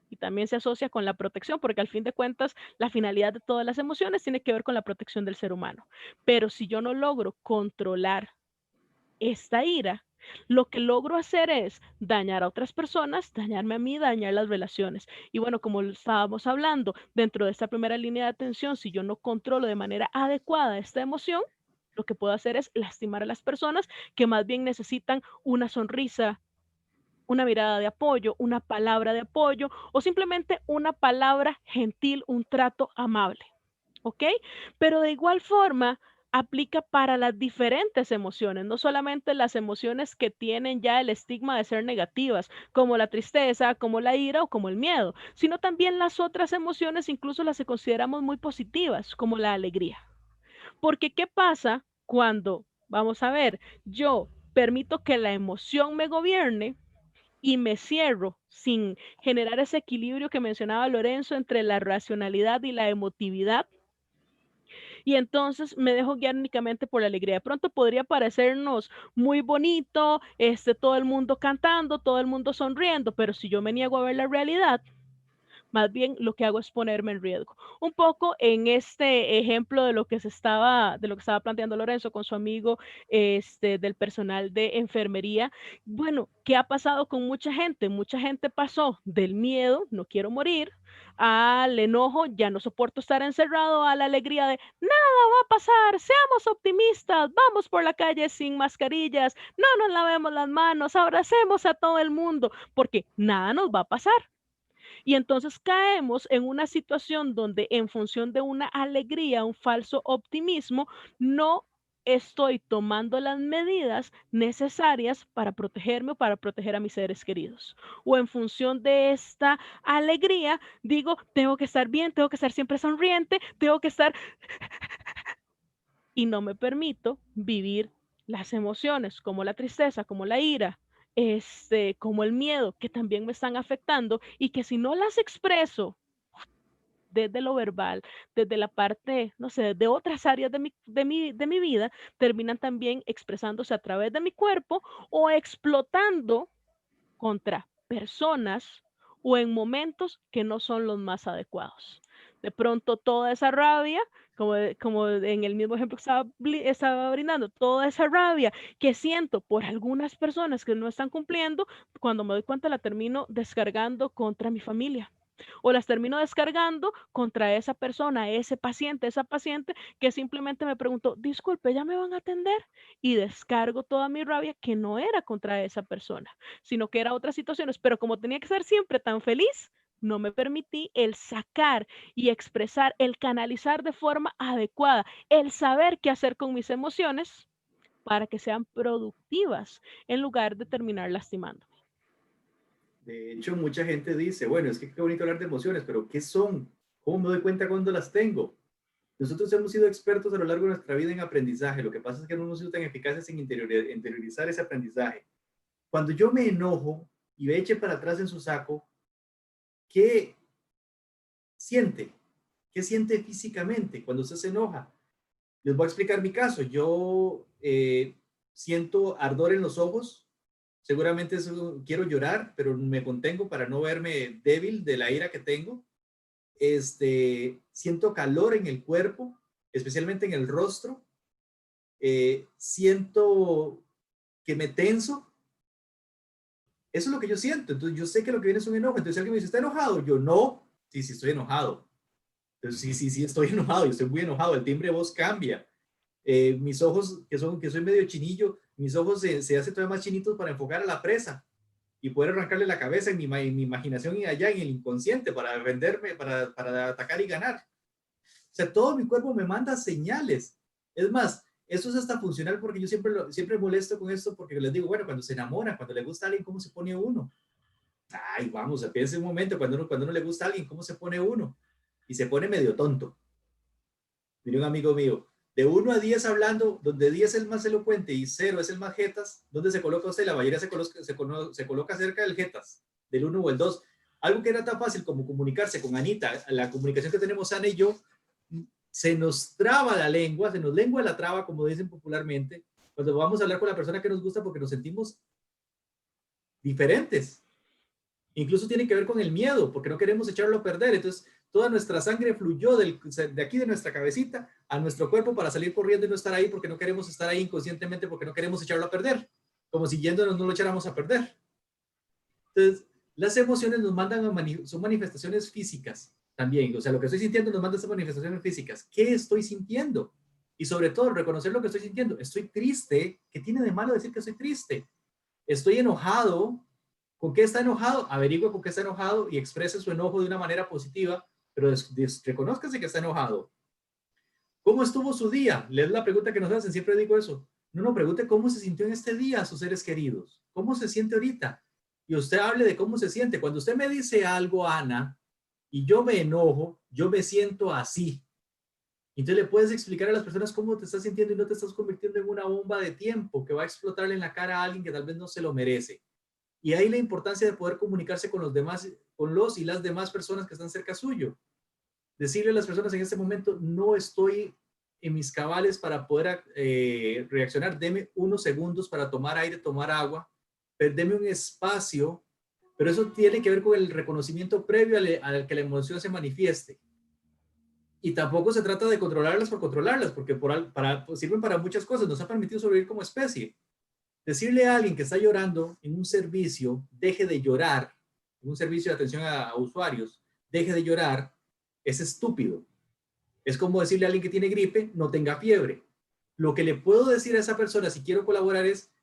y también se asocia con la protección, porque al fin de cuentas la finalidad de todas las emociones tiene que ver con la protección del ser humano. Pero si yo no logro controlar esta ira, lo que logro hacer es dañar a otras personas, dañarme a mí, dañar las relaciones. Y bueno, como lo estábamos hablando, dentro de esta primera línea de atención, si yo no controlo de manera adecuada esta emoción, lo que puedo hacer es lastimar a las personas que más bien necesitan una sonrisa, una mirada de apoyo, una palabra de apoyo o simplemente una palabra gentil, un trato amable, ¿ok? Pero de igual forma aplica para las diferentes emociones, no solamente las emociones que tienen ya el estigma de ser negativas, como la tristeza, como la ira o como el miedo, sino también las otras emociones, incluso las que consideramos muy positivas, como la alegría. Porque ¿qué pasa cuando, vamos a ver, yo permito que la emoción me gobierne y me cierro sin generar ese equilibrio que mencionaba Lorenzo entre la racionalidad y la emotividad? Y entonces me dejo guiar únicamente por la alegría. De pronto podría parecernos muy bonito, todo el mundo cantando, todo el mundo sonriendo, pero si yo me niego a ver la realidad, más bien lo que hago es ponerme en riesgo. Un poco en este ejemplo de lo que estaba planteando Lorenzo con su amigo del personal de enfermería. Bueno, ¿qué ha pasado con mucha gente? Mucha gente pasó del miedo, no quiero morir, al enojo, ya no soporto estar encerrado, a la alegría de nada va a pasar, seamos optimistas, vamos por la calle sin mascarillas, no nos lavemos las manos, abracemos a todo el mundo, porque nada nos va a pasar. Y entonces caemos en una situación donde en función de una alegría, un falso optimismo, no estoy tomando las medidas necesarias para protegerme o para proteger a mis seres queridos. O en función de esta alegría, digo, tengo que estar bien, tengo que estar siempre sonriente, tengo que estar y no me permito vivir las emociones como la tristeza, como la ira, como el miedo, que también me están afectando y que si no las expreso desde lo verbal, desde la parte, no sé, de otras áreas de mi vida, terminan también expresándose a través de mi cuerpo o explotando contra personas o en momentos que no son los más adecuados. De pronto toda esa rabia, como en el mismo ejemplo que estaba brindando, toda esa rabia que siento por algunas personas que no están cumpliendo, cuando me doy cuenta la termino descargando contra mi familia o las termino descargando contra esa persona, ese paciente, esa paciente que simplemente me preguntó, disculpe, ¿ya me van a atender? Y descargo toda mi rabia que no era contra esa persona, sino que era otras situaciones, pero como tenía que ser siempre tan feliz, no me permití el sacar y expresar, el canalizar de forma adecuada, el saber qué hacer con mis emociones para que sean productivas en lugar de terminar lastimando. De hecho, mucha gente dice, bueno, es que qué bonito hablar de emociones, pero ¿qué son? ¿Cómo me doy cuenta cuando las tengo? Nosotros hemos sido expertos a lo largo de nuestra vida en aprendizaje. Lo que pasa es que no hemos sido tan eficaces en interiorizar ese aprendizaje. Cuando yo me enojo y me eche para atrás en su saco, ¿qué siente? ¿Qué siente físicamente cuando usted se enoja? Les voy a explicar mi caso. Yo siento ardor en los ojos. Seguramente quiero llorar, pero me contengo para no verme débil de la ira que tengo. Siento calor en el cuerpo, especialmente en el rostro. Siento que me tenso. Eso es lo que yo siento. Entonces yo sé que lo que viene es un enojo. Entonces alguien me dice, ¿está enojado? Yo no. Sí, sí, estoy enojado. Entonces sí, estoy enojado. Yo estoy muy enojado. El timbre de voz cambia. Mis ojos, que soy medio chinillo, mis ojos se hacen todavía más chinitos para enfocar a la presa y poder arrancarle la cabeza en mi imaginación y allá en el inconsciente para defenderme, para atacar y ganar. O sea, todo mi cuerpo me manda señales. Es más, eso es hasta funcional porque yo siempre molesto con esto porque les digo, bueno, cuando se enamora, cuando le gusta a alguien, ¿cómo se pone uno? Ay, vamos, piense un momento, cuando uno le gusta a alguien, ¿cómo se pone uno? Y se pone medio tonto. Mire un amigo mío, de 1 a 10 hablando, donde 10 es el más elocuente y 0 es el más jetas, ¿dónde se coloca usted? La mayoría se coloca cerca del jetas, del 1 o el 2. Algo que era tan fácil como comunicarse con Anita, la comunicación que tenemos Ana y yo, se nos traba la lengua, se nos lengua la traba, como dicen popularmente, cuando vamos a hablar con la persona que nos gusta porque nos sentimos diferentes. Incluso tiene que ver con el miedo, porque no queremos echarlo a perder. Entonces, toda nuestra sangre fluyó de aquí de nuestra cabecita a nuestro cuerpo para salir corriendo y no estar ahí porque no queremos estar ahí inconscientemente, porque no queremos echarlo a perder, como si yéndonos no lo echáramos a perder. Entonces, las emociones nos mandan son manifestaciones físicas también. O sea, lo que estoy sintiendo nos manda esas manifestaciones físicas. ¿Qué estoy sintiendo? Y sobre todo, reconocer lo que estoy sintiendo. Estoy triste. ¿Qué tiene de malo decir que estoy triste? Estoy enojado. ¿Con qué está enojado? Averigüe con qué está enojado y exprese su enojo de una manera positiva, pero reconózcase que está enojado. ¿Cómo estuvo su día? Es la pregunta que nos hacen, siempre digo eso. No, pregunte cómo se sintió en este día a sus seres queridos. ¿Cómo se siente ahorita? Y usted hable de cómo se siente. Cuando usted me dice algo, Ana, y yo me enojo, yo me siento así. Entonces le puedes explicar a las personas cómo te estás sintiendo y no te estás convirtiendo en una bomba de tiempo que va a explotarle en la cara a alguien que tal vez no se lo merece. Y ahí la importancia de poder comunicarse con los demás, con los y las demás personas que están cerca suyo. Decirle a las personas en este momento, no estoy en mis cabales para poder reaccionar. Deme unos segundos para tomar aire, tomar agua. Deme un espacio. Pero eso tiene que ver con el reconocimiento previo al que la emoción se manifieste. Y tampoco se trata de controlarlas por controlarlas, porque sirven para muchas cosas. Nos ha permitido sobrevivir como especie. Decirle a alguien que está llorando en un servicio, deje de llorar, en un servicio de atención a usuarios, deje de llorar, es estúpido. Es como decirle a alguien que tiene gripe, no tenga fiebre. Lo que le puedo decir a esa persona, si quiero colaborar, es,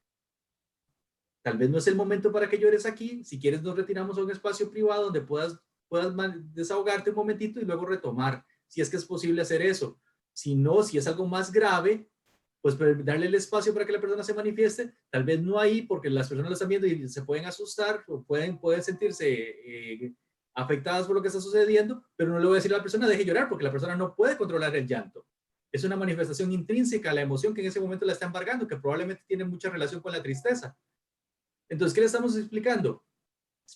tal vez no es el momento para que llores aquí, si quieres nos retiramos a un espacio privado donde puedas desahogarte un momentito y luego retomar, si es que es posible hacer eso. Si no, si es algo más grave, pues darle el espacio para que la persona se manifieste, tal vez no ahí porque las personas lo están viendo y se pueden asustar o pueden sentirse afectadas por lo que está sucediendo, pero no le voy a decir a la persona deje llorar porque la persona no puede controlar el llanto. Es una manifestación intrínseca a la emoción que en ese momento la está embargando, que probablemente tiene mucha relación con la tristeza. Entonces, ¿qué le estamos explicando?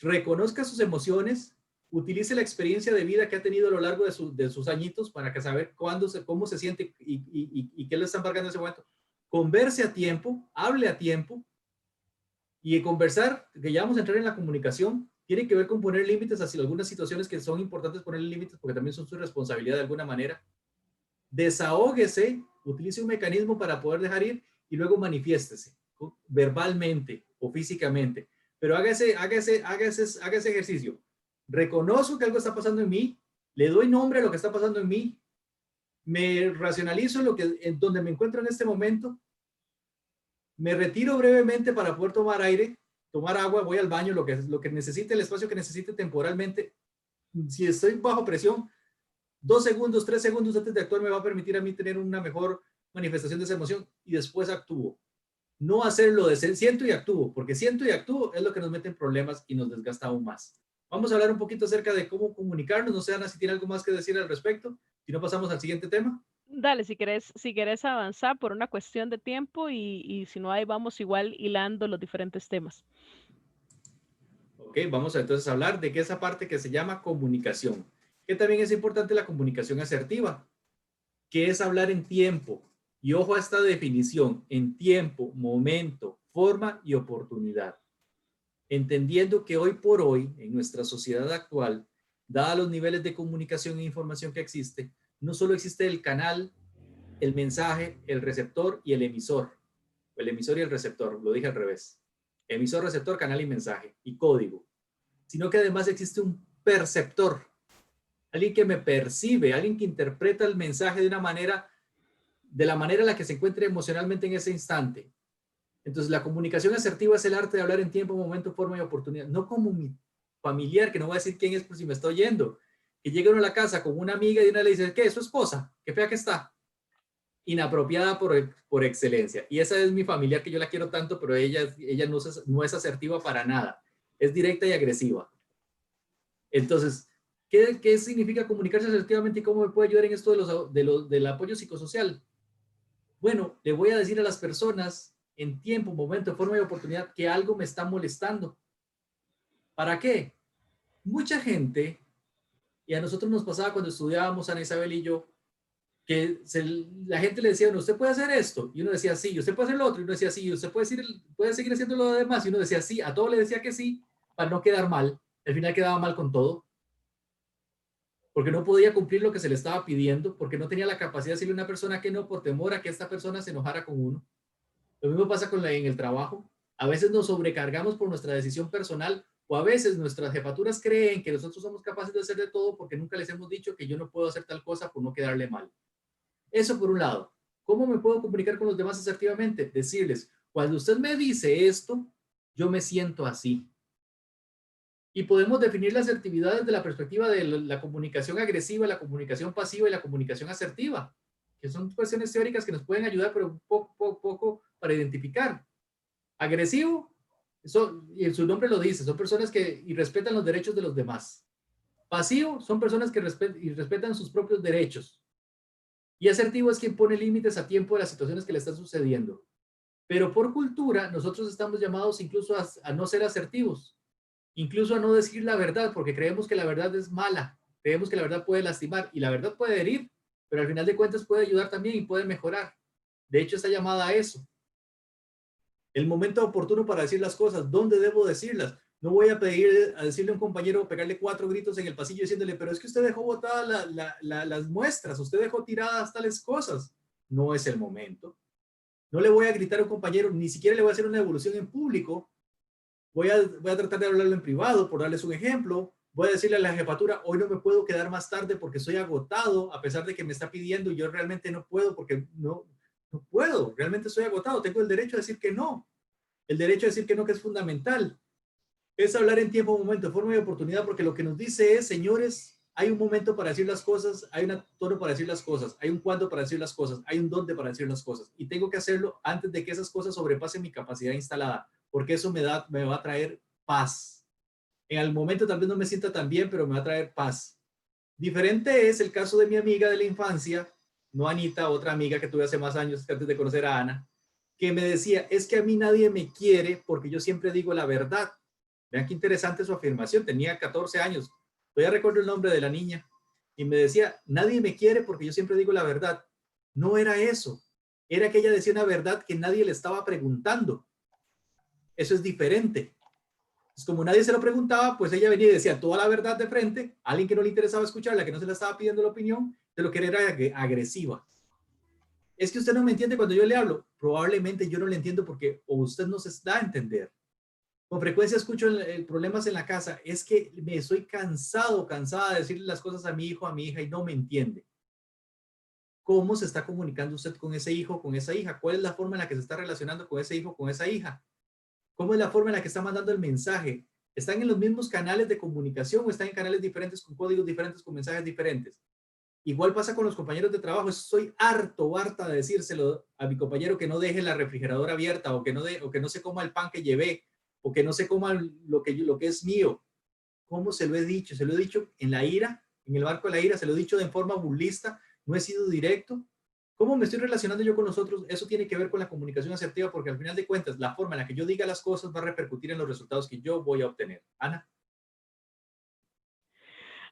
Reconozca sus emociones, utilice la experiencia de vida que ha tenido a lo largo de sus añitos para que saber cómo se siente y qué le está embargando en ese momento. Converse a tiempo, hable a tiempo, y conversar, que ya vamos a entrar en la comunicación, tiene que ver con poner límites hacia algunas situaciones que son importantes poner límites porque también son su responsabilidad de alguna manera. Desahógese, utilice un mecanismo para poder dejar ir y luego manifiéstese verbalmente o físicamente. Pero haga ese ejercicio. Reconozco que algo está pasando en mí, le doy nombre a lo que está pasando en mí, me racionalizo en donde me encuentro en este momento, me retiro brevemente para poder tomar aire, tomar agua, voy al baño, lo que necesite, el espacio que necesite temporalmente. Si estoy bajo presión, 2 segundos, 3 segundos antes de actuar me va a permitir a mí tener una mejor manifestación de esa emoción y después actúo. No hacerlo de siento y actúo, porque siento y actúo es lo que nos mete en problemas y nos desgasta aún más. Vamos a hablar un poquito acerca de cómo comunicarnos. No sé, Ana, si tiene algo más que decir al respecto. Si no, pasamos al siguiente tema. Dale, si querés avanzar por una cuestión de tiempo y si no, ahí vamos igual hilando los diferentes temas. Ok, vamos a entonces hablar de esa parte que se llama comunicación, que también es importante la comunicación asertiva, que es hablar en tiempo. Y ojo a esta definición, en tiempo, momento, forma y oportunidad. Entendiendo que hoy por hoy, en nuestra sociedad actual, dada los niveles de comunicación e información que existe, no solo existe el canal, el mensaje, el receptor y el emisor. El emisor y el receptor, lo dije al revés. Emisor, receptor, canal y mensaje y código. Sino que además existe un perceptor. Alguien que me percibe, alguien que interpreta el mensaje de la manera en la que se encuentre emocionalmente en ese instante. Entonces, la comunicación asertiva es el arte de hablar en tiempo, momento, forma y oportunidad. No como mi familiar, que no voy a decir quién es por si me está oyendo, que llega uno a la casa con una amiga y una le dice, ¿qué? ¿Es su esposa? ¿Qué fea que está? Inapropiada por excelencia. Y esa es mi familia, que yo la quiero tanto, pero ella no es asertiva para nada. Es directa y agresiva. Entonces, ¿qué significa comunicarse asertivamente y cómo me puede ayudar en esto del apoyo psicosocial? Bueno, le voy a decir a las personas en tiempo, momento, forma y oportunidad que algo me está molestando. ¿Para qué? Mucha gente, y a nosotros nos pasaba cuando estudiábamos, Ana Isabel y yo, que la gente le decía, usted puede hacer esto, y uno decía sí, usted puede hacer lo otro, y uno decía sí, usted puede seguir haciendo lo demás, y uno decía sí, a todo le decía que sí, para no quedar mal. Al final quedaba mal con todo, porque no podía cumplir lo que se le estaba pidiendo, porque no tenía la capacidad de decirle a una persona que no, por temor a que esta persona se enojara con uno. Lo mismo pasa en el trabajo. A veces nos sobrecargamos por nuestra decisión personal, o a veces nuestras jefaturas creen que nosotros somos capaces de hacer de todo porque nunca les hemos dicho que yo no puedo hacer tal cosa por no quedarle mal. Eso por un lado. ¿Cómo me puedo comunicar con los demás asertivamente? Decirles, cuando usted me dice esto, yo me siento así. Y podemos definir la asertividad desde la perspectiva de la comunicación agresiva, la comunicación pasiva y la comunicación asertiva, que son cuestiones teóricas que nos pueden ayudar, pero un poco para identificar. Agresivo, y su nombre lo dice, son personas que irrespetan los derechos de los demás. Pasivo, son personas que irrespetan sus propios derechos. Y asertivo es quien pone límites a tiempo de las situaciones que le están sucediendo. Pero por cultura, nosotros estamos llamados incluso a no ser asertivos, incluso a no decir la verdad, porque creemos que la verdad es mala, creemos que la verdad puede lastimar, y la verdad puede herir, pero al final de cuentas puede ayudar también y puede mejorar. De hecho, está llamada a eso. El momento oportuno para decir las cosas, ¿dónde debo decirlas? No voy a decirle a un compañero, pegarle 4 gritos en el pasillo diciéndole, pero es que usted dejó botadas las muestras, usted dejó tiradas tales cosas. No es el momento. No le voy a gritar a un compañero, ni siquiera le voy a hacer una devolución en público. Voy a tratar de hablarlo en privado, por darles un ejemplo. Voy a decirle a la jefatura, hoy no me puedo quedar más tarde porque estoy agotado, a pesar de que me está pidiendo y yo realmente no puedo porque no puedo, realmente estoy agotado. Tengo el derecho a decir que no. El derecho a decir que no, que es fundamental. Es hablar en tiempo, momento, forma y oportunidad, porque lo que nos dice es, señores, hay un momento para decir las cosas, hay un tono para decir las cosas, hay un cuándo para decir las cosas, hay un dónde para decir las cosas, y tengo que hacerlo antes de que esas cosas sobrepasen mi capacidad instalada, porque eso me va a traer paz. En el momento tal vez no me sienta tan bien, pero me va a traer paz. Diferente es el caso de mi amiga de la infancia, no Anita, otra amiga que tuve hace más años antes de conocer a Ana, que me decía, es que a mí nadie me quiere porque yo siempre digo la verdad. Vean qué interesante su afirmación, tenía 14 años. Todavía recuerdo el nombre de la niña. Y me decía, nadie me quiere porque yo siempre digo la verdad. No era eso. Era que ella decía una verdad que nadie le estaba preguntando. Eso es diferente. Es como nadie se lo preguntaba, pues ella venía y decía toda la verdad de frente. A alguien que no le interesaba escucharla, que no se le estaba pidiendo la opinión, de lo que era agresiva. Es que usted no me entiende cuando yo le hablo. Probablemente yo no le entiendo porque o usted no se da a entender. Con frecuencia escucho problemas en la casa, es que me estoy cansada de decirle las cosas a mi hijo, a mi hija y no me entiende. ¿Cómo se está comunicando usted con ese hijo, con esa hija? ¿Cuál es la forma en la que se está relacionando con ese hijo, con esa hija? ¿Cómo es la forma en la que está mandando el mensaje? ¿Están en los mismos canales de comunicación o están en canales diferentes, con códigos diferentes, con mensajes diferentes? Igual pasa con los compañeros de trabajo. Estoy harta de decírselo a mi compañero que no deje la refrigeradora abierta o que no se coma el pan que llevé o que no se coma lo que es mío. ¿Cómo se lo he dicho? Se lo he dicho en la ira, en el barco de la ira, se lo he dicho de forma burlista, no he sido directo. ¿Cómo me estoy relacionando yo con los otros? Eso tiene que ver con la comunicación asertiva, porque al final de cuentas, la forma en la que yo diga las cosas va a repercutir en los resultados que yo voy a obtener. Ana.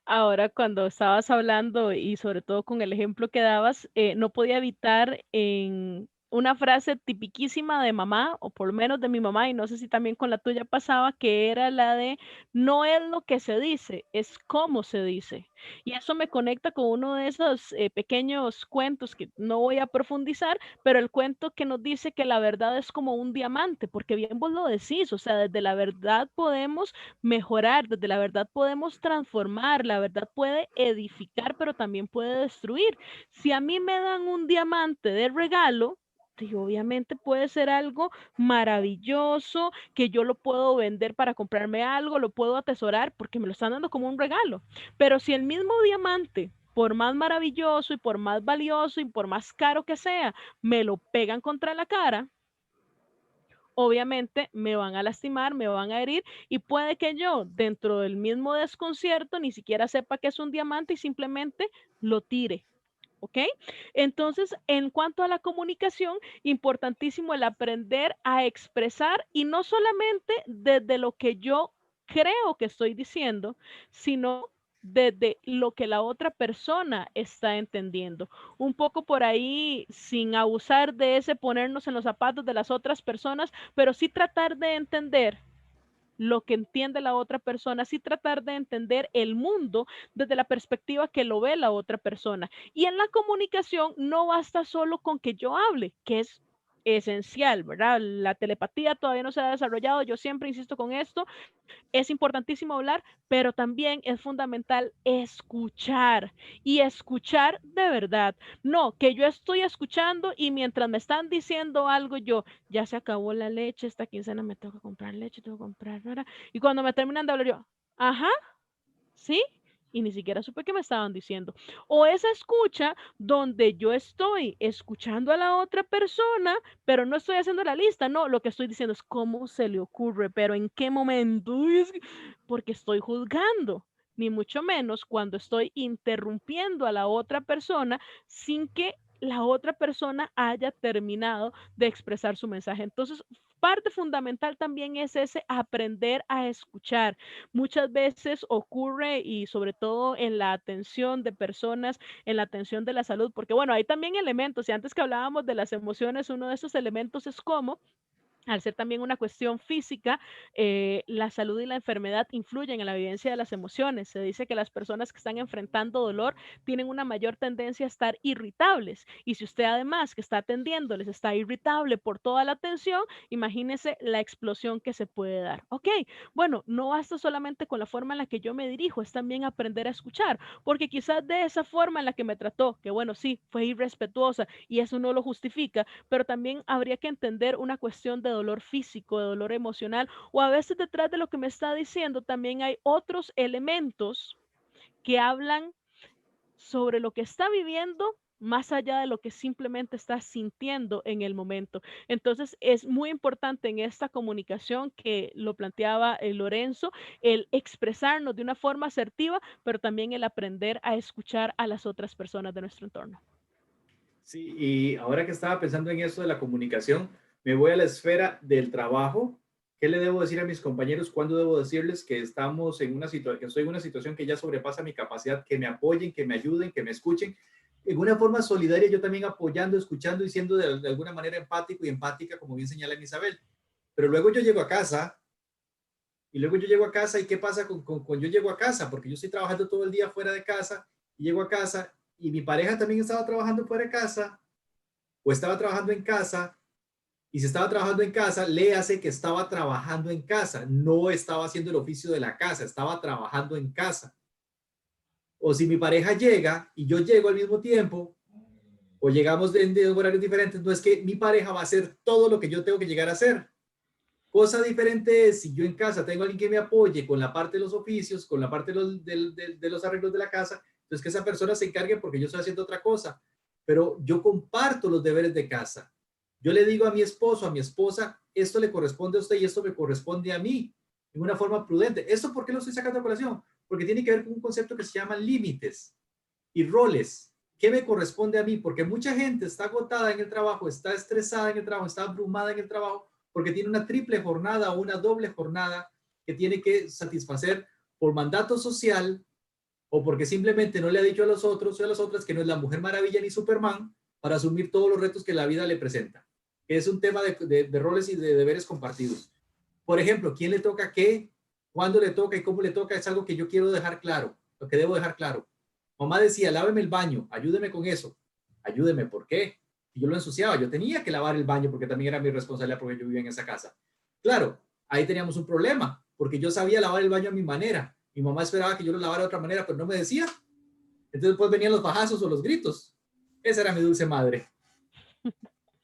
Ahora, cuando estabas hablando y sobre todo con el ejemplo que dabas, no podía evitar en una frase tipiquísima de mamá, o por lo menos de mi mamá, y no sé si también con la tuya pasaba, que era la de no es lo que se dice, es cómo se dice. Y eso me conecta con uno de esos pequeños cuentos que no voy a profundizar, pero el cuento que nos dice que la verdad es como un diamante, porque bien vos lo decís, o sea, desde la verdad podemos mejorar, desde la verdad podemos transformar, la verdad puede edificar, pero también puede destruir. Si a mí me dan un diamante de regalo, Y obviamente puede ser algo maravilloso, que yo lo puedo vender para comprarme algo, lo puedo atesorar porque me lo están dando como un regalo. Pero si el mismo diamante, por más maravilloso y por más valioso y por más caro que sea, me lo pegan contra la cara, obviamente me van a lastimar, me van a herir y puede que yo, dentro del mismo desconcierto, ni siquiera sepa que es un diamante y simplemente lo tire. ¿Ok? Entonces, en cuanto a la comunicación, importantísimo el aprender a expresar y no solamente desde lo que yo creo que estoy diciendo, sino desde lo que la otra persona está entendiendo. Un poco por ahí, sin abusar de ese ponernos en los zapatos de las otras personas, pero sí tratar de entender lo que entiende la otra persona, sí tratar de entender el mundo desde la perspectiva que lo ve la otra persona. Y en la comunicación no basta solo con que yo hable, que es esencial, ¿verdad? La telepatía todavía no se ha desarrollado, yo siempre insisto con esto, es importantísimo hablar, pero también es fundamental escuchar y escuchar de verdad. No, que yo estoy escuchando y mientras me están diciendo algo, yo, ya se acabó la leche, esta quincena me tengo que comprar leche, tengo que comprar, ¿verdad? Y cuando me terminan de hablar, yo, ajá, ¿sí? Y ni siquiera supe qué me estaban diciendo. O esa escucha donde yo estoy escuchando a la otra persona, pero no estoy haciendo la lista, no, lo que estoy diciendo es cómo se le ocurre, pero en qué momento, uy, porque estoy juzgando, ni mucho menos cuando estoy interrumpiendo a la otra persona sin que la otra persona haya terminado de expresar su mensaje. Entonces, parte fundamental también es ese aprender a escuchar. Muchas veces ocurre y sobre todo en la atención de personas, en la atención de la salud, porque bueno, hay también elementos, y antes que hablábamos de las emociones, uno de esos elementos es cómo al ser también una cuestión física, la salud y la enfermedad influyen en la vivencia de las emociones. Se dice que las personas que están enfrentando dolor tienen una mayor tendencia a estar irritables. Y si usted además que está atendiéndoles está irritable por toda la tensión, imagínese la explosión que se puede dar. Ok, bueno, no basta solamente con la forma en la que yo me dirijo, es también aprender a escuchar, porque quizás de esa forma en la que me trató, que bueno, sí, fue irrespetuosa y eso no lo justifica, pero también habría que entender una cuestión de dolor físico, de dolor emocional, o a veces detrás de lo que me está diciendo también hay otros elementos que hablan sobre lo que está viviendo más allá de lo que simplemente está sintiendo en el momento. Entonces, es muy importante en esta comunicación que lo planteaba Lorenzo, el expresarnos de una forma asertiva, pero también el aprender a escuchar a las otras personas de nuestro entorno. Sí, y ahora que estaba pensando en eso de la comunicación, me voy a la esfera del trabajo. ¿Qué le debo decir a mis compañeros? ¿Cuándo debo decirles que estamos en una situación, que estoy en una situación que ya sobrepasa mi capacidad, que me apoyen, que me ayuden, que me escuchen? En una forma solidaria, yo también apoyando, escuchando y siendo de alguna manera empático y empática, como bien señala Isabel. Pero luego yo llego a casa y ¿qué pasa con yo llego a casa? Porque yo estoy trabajando todo el día fuera de casa y llego a casa y mi pareja también estaba trabajando fuera de casa o estaba trabajando en casa, y si estaba trabajando en casa, léase que estaba trabajando en casa, no estaba haciendo el oficio de la casa, estaba trabajando en casa. O si mi pareja llega y yo llego al mismo tiempo, o llegamos de horarios diferentes, no es que mi pareja va a hacer todo lo que yo tengo que llegar a hacer. Cosa diferente es si yo en casa tengo a alguien que me apoye con la parte de los oficios, con la parte de los arreglos de la casa, entonces que esa persona se encargue porque yo estoy haciendo otra cosa. Pero yo comparto los deberes de casa. Yo le digo a mi esposo, a mi esposa, esto le corresponde a usted y esto me corresponde a mí, en una forma prudente. ¿Esto por qué lo estoy sacando a colación? Porque tiene que ver con un concepto que se llama límites y roles. ¿Qué me corresponde a mí? Porque mucha gente está agotada en el trabajo, está estresada en el trabajo, está abrumada en el trabajo, porque tiene una triple jornada o una doble jornada que tiene que satisfacer por mandato social o porque simplemente no le ha dicho a los otros o a las otras que no es la Mujer Maravilla ni Superman para asumir todos los retos que la vida le presenta. Que es un tema de roles y de deberes compartidos. Por ejemplo, ¿quién le toca qué? ¿Cuándo le toca y cómo le toca? Es algo que yo quiero dejar claro, lo que debo dejar claro. Mamá decía, láveme el baño, ayúdeme con eso. Ayúdeme, ¿por qué? Y yo lo ensuciaba, yo tenía que lavar el baño porque también era mi responsabilidad porque yo vivía en esa casa. Claro, ahí teníamos un problema, porque yo sabía lavar el baño a mi manera. Mi mamá esperaba que yo lo lavara de otra manera, pero no me decía. Entonces pues venían los bajazos o los gritos. Esa era mi dulce madre.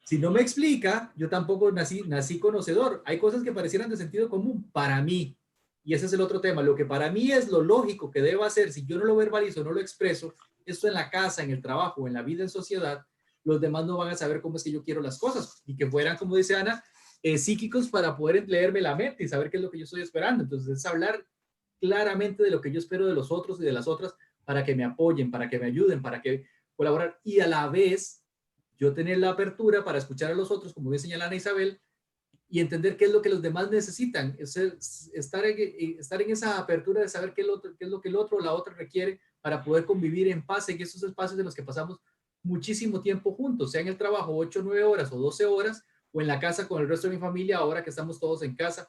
Si no me explica, yo tampoco nací conocedor. Hay cosas que parecieran de sentido común para mí. Y ese es el otro tema. Lo que para mí es lo lógico que debo hacer, si yo no lo verbalizo, no lo expreso, esto en la casa, en el trabajo, en la vida en sociedad, los demás no van a saber cómo es que yo quiero las cosas. Y que fueran, como dice Ana, psíquicos para poder leerme la mente y saber qué es lo que yo estoy esperando. Entonces, es hablar claramente de lo que yo espero de los otros y de las otras para que me apoyen, para que me ayuden, para que colaborar y a la vez yo tener la apertura para escuchar a los otros, como bien señala Ana Isabel, y entender qué es lo que los demás necesitan. Estar en esa apertura de saber qué es lo que el otro o la otra requiere para poder convivir en paz en esos espacios en los que pasamos muchísimo tiempo juntos, sea en el trabajo 8, 9 horas o 12 horas, o en la casa con el resto de mi familia, ahora que estamos todos en casa.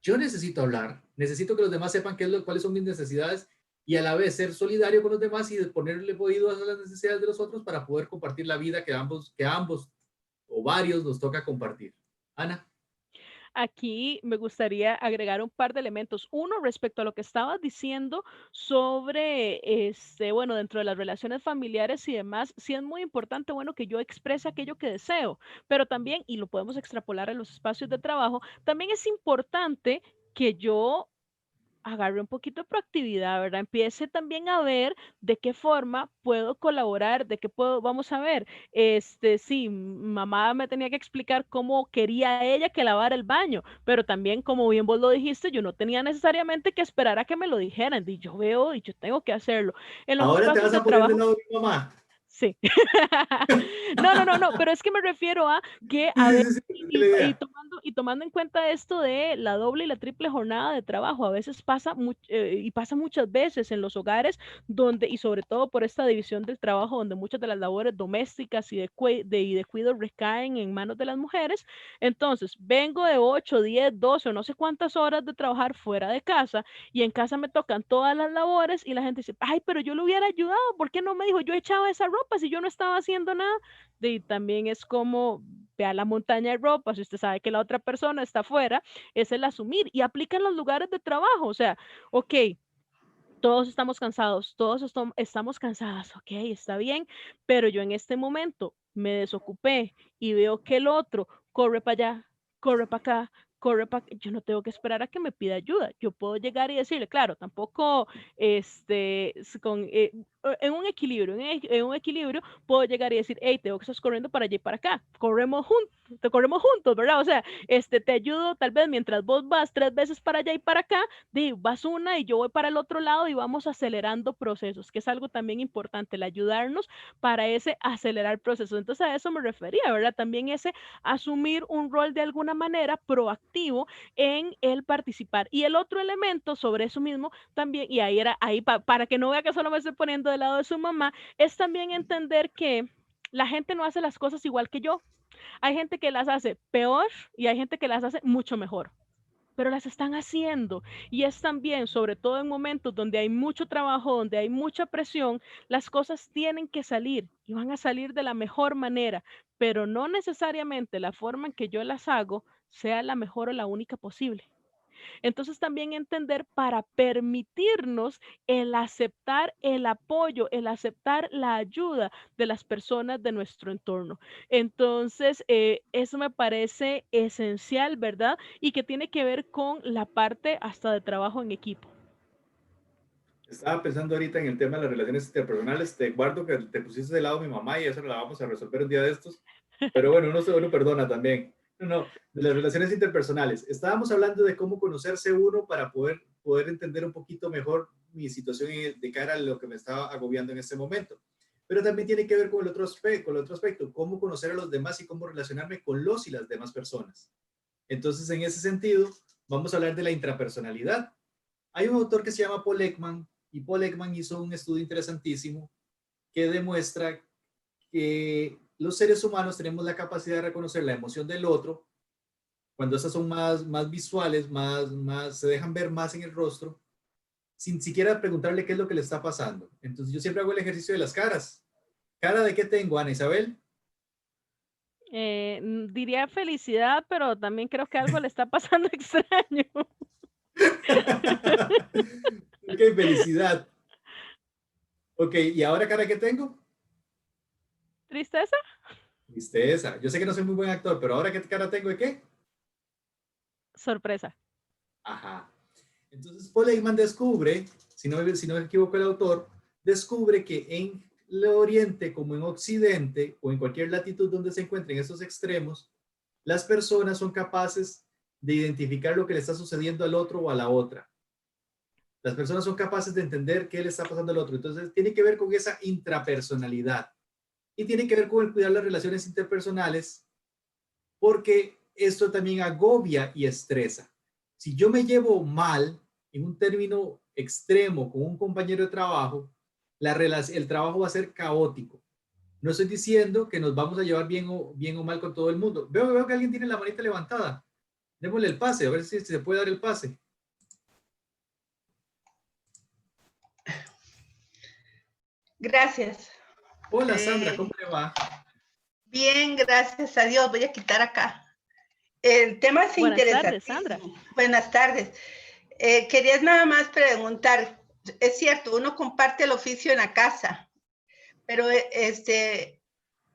Yo necesito hablar, necesito que los demás sepan cuáles son mis necesidades y a la vez ser solidario con los demás y ponerle oído a las necesidades de los otros para poder compartir la vida que ambos o varios nos toca compartir. Ana. Aquí me gustaría agregar un par de elementos. Uno, respecto a lo que estabas diciendo sobre, bueno, dentro de las relaciones familiares y demás, sí es muy importante, bueno, que yo exprese aquello que deseo, pero también, y lo podemos extrapolar a los espacios de trabajo, también es importante que yo agarre un poquito de proactividad, ¿verdad? Empiece también a ver de qué forma puedo colaborar, de qué puedo, vamos a ver, sí, mamá me tenía que explicar cómo quería ella que lavara el baño, pero también, como bien vos lo dijiste, yo no tenía necesariamente que esperar a que me lo dijeran, y yo veo y yo tengo que hacerlo. En los Ahora te espacios vas de a poner de trabajo, lado de mi mamá. sí. No, pero es que me refiero a que Sí, a sí, veces, sí, sí, la idea. y tomando en cuenta esto de la doble y la triple jornada de trabajo, a veces pasa, y pasa muchas veces en los hogares donde, y sobre todo por esta división del trabajo, donde muchas de las labores domésticas y de cuidado recaen en manos de las mujeres. Entonces, vengo de 8, 10, 12 o no sé cuántas horas de trabajar fuera de casa y en casa me tocan todas las labores y la gente dice, ay, pero yo le hubiera ayudado, ¿por qué no me dijo? Yo echaba esa ropa si yo no estaba haciendo nada. Y también es como, vea la montaña de ropa, si usted sabe que la otra persona está afuera, es el asumir y aplica en los lugares de trabajo, o sea, ok, todos estamos cansados, estamos cansadas, ok, está bien, pero yo en este momento me desocupé y veo que el otro corre para allá, corre para acá, corre para yo no tengo que esperar a que me pida ayuda, yo puedo llegar y decirle, claro, tampoco, en un equilibrio, en un equilibrio, puedo llegar y decir, hey, tengo que estar corriendo para allá y para acá, corremos juntos, ¿verdad? O sea, te ayudo tal vez mientras vos vas 3 veces para allá y para acá, vas una y yo voy para el otro lado y vamos acelerando procesos, que es algo también importante, el ayudarnos para ese acelerar procesos. Entonces a eso me refería, ¿verdad? También ese asumir un rol de alguna manera proactivo en el participar. Y el otro elemento sobre eso mismo también, y ahí para que no vea que solo me estoy poniendo del lado de su mamá, es también entender que la gente no hace las cosas igual que yo. Hay gente que las hace peor y hay gente que las hace mucho mejor, pero las están haciendo. Y es también, sobre todo en momentos donde hay mucho trabajo, donde hay mucha presión, las cosas tienen que salir y van a salir de la mejor manera, pero no necesariamente la forma en que yo las hago sea la mejor o la única posible. Entonces también entender para permitirnos el aceptar el apoyo, el aceptar la ayuda de las personas de nuestro entorno. Entonces, eso me parece esencial, ¿verdad? Y que tiene que ver con la parte hasta de trabajo en equipo. Estaba pensando ahorita en el tema de las relaciones interpersonales. Te guardo que te pusiste de lado mi mamá y eso lo vamos a resolver un día de estos. Pero bueno, uno perdona también. No, de las relaciones interpersonales. Estábamos hablando de cómo conocerse uno para poder entender un poquito mejor mi situación de cara a lo que me estaba agobiando en este momento. Pero también tiene que ver con el otro aspecto, cómo conocer a los demás y cómo relacionarme con los y las demás personas. Entonces, en ese sentido, vamos a hablar de la intrapersonalidad. Hay un autor que se llama Paul Ekman y Paul Ekman hizo un estudio interesantísimo que demuestra que los seres humanos tenemos la capacidad de reconocer la emoción del otro cuando esas son más visuales, se dejan ver más en el rostro, sin siquiera preguntarle qué es lo que le está pasando. Entonces yo siempre hago el ejercicio de las caras. ¿Cara de qué tengo, Ana Isabel? Diría felicidad, pero también creo que algo le está pasando extraño. Ok, felicidad. Ok, ¿y ahora cara qué tengo? ¿Tristeza? Tristeza. Yo sé que no soy muy buen actor, pero ahora qué cara tengo de qué. Sorpresa. Ajá. Entonces Paul Ekman descubre, si no me equivoco el autor, descubre que en el Oriente como en Occidente o en cualquier latitud donde se encuentren esos extremos, las personas son capaces de identificar lo que le está sucediendo al otro o a la otra. Las personas son capaces de entender qué le está pasando al otro. Entonces tiene que ver con esa intrapersonalidad y tiene que ver con el cuidar las relaciones interpersonales, porque esto también agobia y estresa. Si yo me llevo mal, en un término extremo, con un compañero de trabajo, el trabajo va a ser caótico. No estoy diciendo que nos vamos a llevar bien o mal con todo el mundo. Veo que alguien tiene la manita levantada. Démosle el pase, a ver si se puede dar el pase. Gracias. Hola Sandra, ¿cómo le va? Bien, gracias a Dios. Voy a quitar acá. El tema es interesante. Buenas tardes, Sandra. Buenas tardes. Quería nada más preguntar, es cierto, uno comparte el oficio en la casa, pero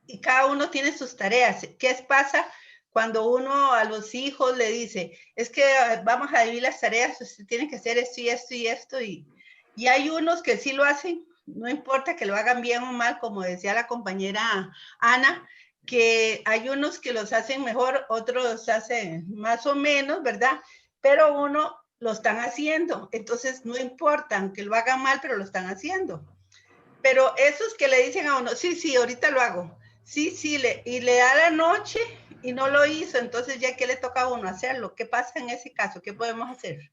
y cada uno tiene sus tareas. ¿Qué pasa cuando uno a los hijos le dice, es que vamos a dividir las tareas, usted tiene que hacer esto y esto y esto, y hay unos que sí lo hacen, no importa que lo hagan bien o mal, como decía la compañera Ana, que hay unos que los hacen mejor, otros hacen más o menos, ¿verdad? Pero uno lo están haciendo, entonces no importa, aunque lo hagan mal, pero lo están haciendo. Pero esos que le dicen a uno, sí, ahorita lo hago, sí, y le da la noche y no lo hizo, entonces ya que le toca a uno hacerlo, ¿qué pasa en ese caso? ¿Qué podemos hacer?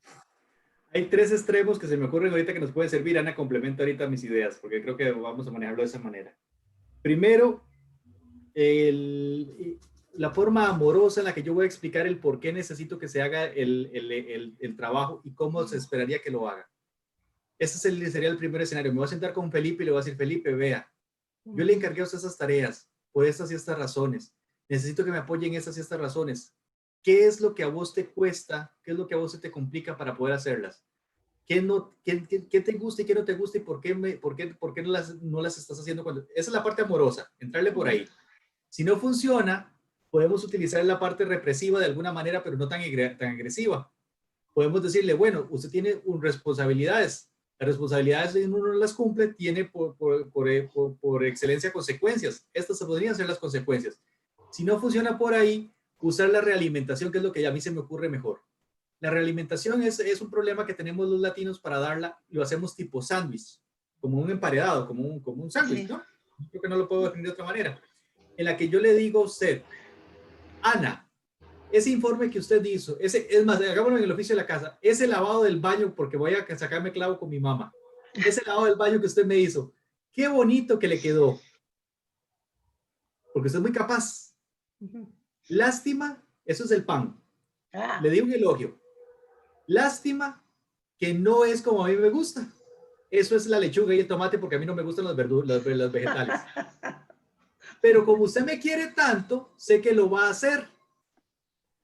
Hay tres extremos que se me ocurren ahorita que nos pueden servir. Ana, complementa ahorita mis ideas, porque creo que vamos a manejarlo de esa manera. Primero, la forma amorosa en la que yo voy a explicar el por qué necesito que se haga el trabajo y cómo se esperaría que lo haga. Ese sería el primer escenario. Me voy a sentar con Felipe y le voy a decir, Felipe, vea, yo le encargué a usted esas tareas por estas y estas razones. Necesito que me apoyen estas y estas razones. ¿Qué es lo que a vos te cuesta? ¿Qué es lo que a vos se te complica para poder hacerlas? ¿Qué te gusta y qué no te gusta y por qué no las estás haciendo cuando? Esa es la parte amorosa, entrarle por ahí. Si no funciona, podemos utilizar la parte represiva de alguna manera, pero no tan agresiva. Podemos decirle, bueno, usted tiene responsabilidades. Las responsabilidades, si uno no las cumple, tiene por excelencia consecuencias. Estas podrían ser las consecuencias. Si no funciona por ahí, usar la realimentación, que es lo que a mí se me ocurre mejor. La realimentación es un problema que tenemos los latinos para darla, lo hacemos tipo sándwich, como un emparedado, como un sándwich, ¿no? Creo que no lo puedo definir de otra manera. En la que yo le digo a usted, Ana, ese informe que usted hizo, es más, hagámoslo en el oficio de la casa, ese lavado del baño, porque voy a sacarme clavo con mi mamá, ese lavado del baño que usted me hizo, qué bonito que le quedó, porque usted es muy capaz. Lástima, eso es el pan. Le di un elogio. Lástima que no es como a mí me gusta. Eso es la lechuga y el tomate, porque a mí no me gustan los vegetales. Pero como usted me quiere tanto, sé que lo va a hacer.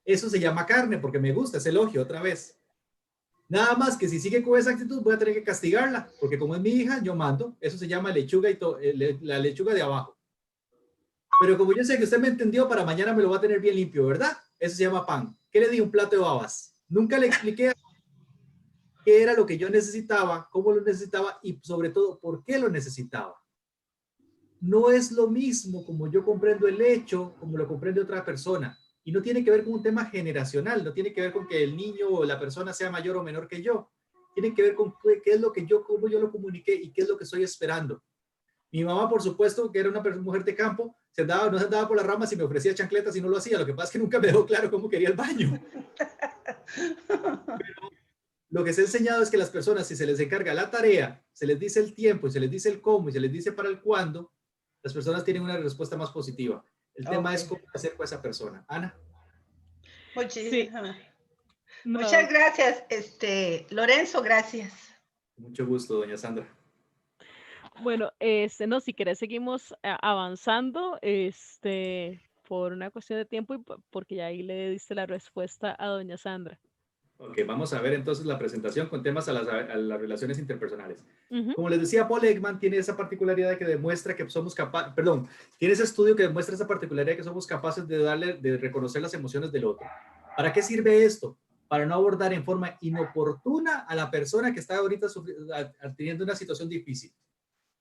Eso se llama carne, porque me gusta, es elogio otra vez. Nada más que si sigue con esa actitud, voy a tener que castigarla, porque como es mi hija, yo mando. Eso se llama lechuga la lechuga de abajo. Pero como yo sé que usted me entendió, para mañana me lo va a tener bien limpio, ¿verdad? Eso se llama pan. ¿Qué le di? Un plato de babas. Nunca le expliqué qué era lo que yo necesitaba, cómo lo necesitaba y sobre todo por qué lo necesitaba. No es lo mismo como yo comprendo el hecho, como lo comprende otra persona. Y no tiene que ver con un tema generacional, no tiene que ver con que el niño o la persona sea mayor o menor que yo. Tiene que ver con qué es lo que cómo yo lo comuniqué y qué es lo que estoy esperando. Mi mamá, por supuesto, que era una mujer de campo, no se andaba por las ramas y me ofrecía chancletas y no lo hacía. Lo que pasa es que nunca me dejó claro cómo quería el baño. Pero lo que se ha enseñado es que las personas, si se les encarga la tarea, se les dice el tiempo, y se les dice el cómo y se les dice para el cuándo, las personas tienen una respuesta más positiva. El tema es cómo hacer con esa persona. Ana. Muchísimas. Sí. No. Muchas gracias, Lorenzo, gracias. Mucho gusto, doña Sandra. Bueno, no, si querés seguimos avanzando, por una cuestión de tiempo y porque ya ahí le diste la respuesta a doña Sandra. Ok, vamos a ver entonces la presentación con temas a las relaciones interpersonales. Ujú. Como les decía, Paul Ekman tiene esa particularidad que demuestra que somos capaces, perdón, tiene ese estudio que demuestra esa particularidad que somos capaces de reconocer las emociones del otro. ¿Para qué sirve esto? Para no abordar en forma inoportuna a la persona que está ahorita teniendo una situación difícil.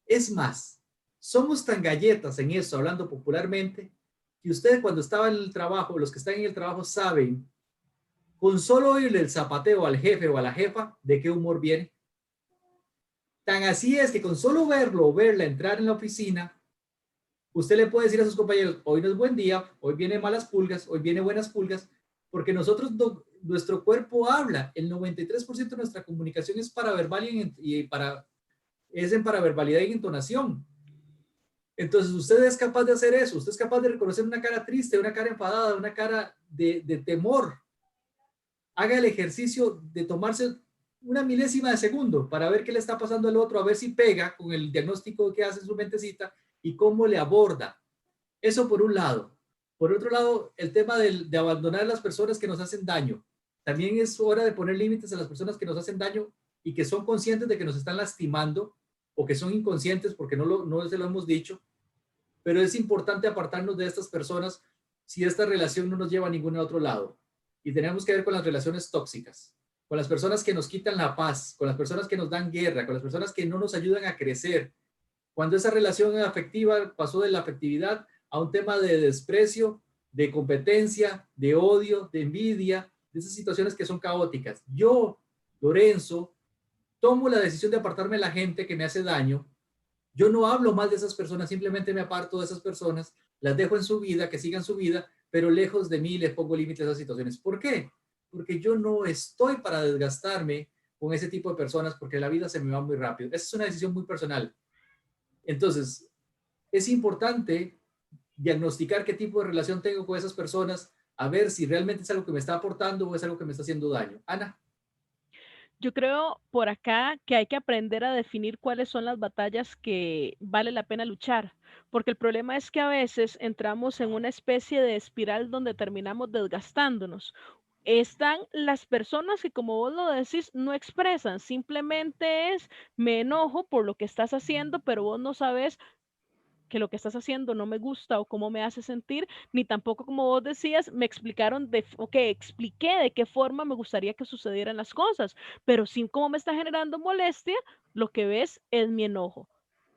Es más, somos tan galletas en eso, hablando popularmente, que usted cuando estaba en el trabajo, los que están en el trabajo saben, con solo oírle el zapateo al jefe o a la jefa, ¿de qué humor viene? Tan así es que con solo verlo o verla entrar en la oficina, usted le puede decir a sus compañeros, hoy no es buen día, hoy viene malas pulgas, hoy viene buenas pulgas, porque nosotros, nuestro cuerpo habla, el 93% de nuestra comunicación es paraverbal es en paraverbalidad y entonación. Entonces usted es capaz de hacer eso, usted es capaz de reconocer una cara triste, una cara enfadada, una cara de temor. Haga el ejercicio de tomarse una milésima de segundo para ver qué le está pasando al otro, a ver si pega con el diagnóstico que hace en su mentecita y cómo le aborda. Eso por un lado. Por otro lado, el tema de abandonar a las personas que nos hacen daño. También es hora de poner límites a las personas que nos hacen daño y que son conscientes de que nos están lastimando o que son inconscientes porque no se lo hemos dicho. Pero es importante apartarnos de estas personas si esta relación no nos lleva a ningún otro lado. Y tenemos que ver con las relaciones tóxicas, con las personas que nos quitan la paz, con las personas que nos dan guerra, con las personas que no nos ayudan a crecer. Cuando esa relación afectiva pasó de la afectividad a un tema de desprecio, de competencia, de odio, de envidia, de esas situaciones que son caóticas. Yo, Lorenzo, tomo la decisión de apartarme de la gente que me hace daño. Yo no hablo mal de esas personas, simplemente me aparto de esas personas, las dejo en su vida, que sigan su vida, pero lejos de mí les pongo límites a esas situaciones. ¿Por qué? Porque yo no estoy para desgastarme con ese tipo de personas porque la vida se me va muy rápido. Esa es una decisión muy personal. Entonces, es importante diagnosticar qué tipo de relación tengo con esas personas, a ver si realmente es algo que me está aportando o es algo que me está haciendo daño. Ana. Yo creo por acá que hay que aprender a definir cuáles son las batallas que vale la pena luchar, porque el problema es que a veces entramos en una especie de espiral donde terminamos desgastándonos. Están las personas que, como vos lo decís, no expresan, simplemente es me enojo por lo que estás haciendo, pero vos no sabes que lo que estás haciendo no me gusta o cómo me hace sentir, ni tampoco, como vos decías, me explicaron expliqué de qué forma me gustaría que sucedieran las cosas, pero sin cómo me está generando molestia, lo que ves es mi enojo.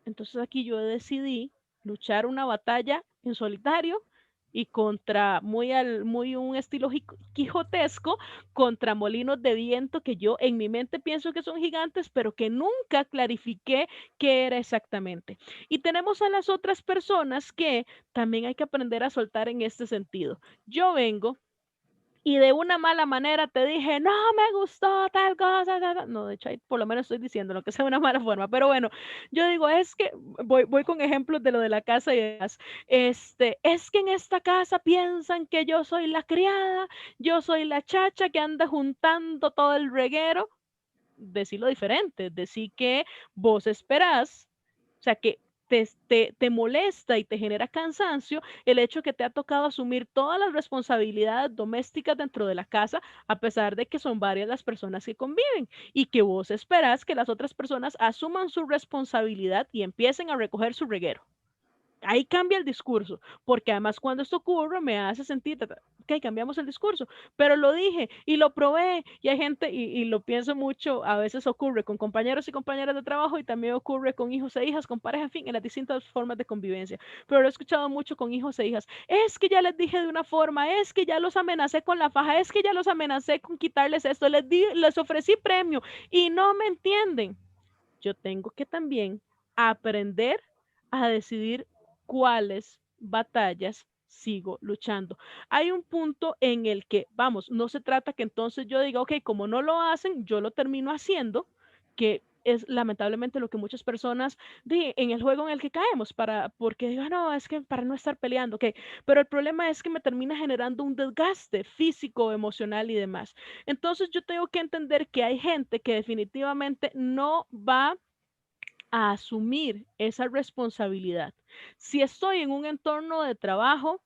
Entonces aquí yo decidí luchar una batalla en solitario y contra muy un estilo quijotesco contra molinos de viento que yo en mi mente pienso que son gigantes, pero que nunca clarifiqué qué era exactamente. Y tenemos a las otras personas que también hay que aprender a soltar en este sentido. Yo vengo y de una mala manera te dije, no me gustó tal cosa, no, de hecho, ahí por lo menos estoy diciendo lo que sea una mala forma, pero bueno, yo digo, es que, voy con ejemplos de lo de la casa y demás, es que en esta casa piensan que yo soy la criada, yo soy la chacha que anda juntando todo el reguero, decirlo diferente, decir que vos esperás, o sea, que te molesta y te genera cansancio el hecho que te ha tocado asumir todas las responsabilidades domésticas dentro de la casa, a pesar de que son varias las personas que conviven y que vos esperás que las otras personas asuman su responsabilidad y empiecen a recoger su reguero. Ahí cambia el discurso, porque además cuando esto ocurre me hace sentir, ok, cambiamos el discurso, pero lo dije y lo probé y hay gente, y lo pienso mucho, a veces ocurre con compañeros y compañeras de trabajo y también ocurre con hijos e hijas, con pareja, en fin, en las distintas formas de convivencia, pero lo he escuchado mucho con hijos e hijas, es que ya les dije de una forma, es que ya los amenacé con la faja, es que ya los amenacé con quitarles esto, les ofrecí premio y no me entienden. Yo tengo que también aprender a decidir cuáles batallas sigo luchando. Hay un punto en el que, vamos, no se trata que entonces yo diga, ok, como no lo hacen, yo lo termino haciendo, que es lamentablemente lo que muchas personas en el juego en el que caemos, porque digo, no, es que para no estar peleando, ok, pero el problema es que me termina generando un desgaste físico, emocional y demás. Entonces yo tengo que entender que hay gente que definitivamente no va a asumir esa responsabilidad. Si estoy en un entorno de trabajo,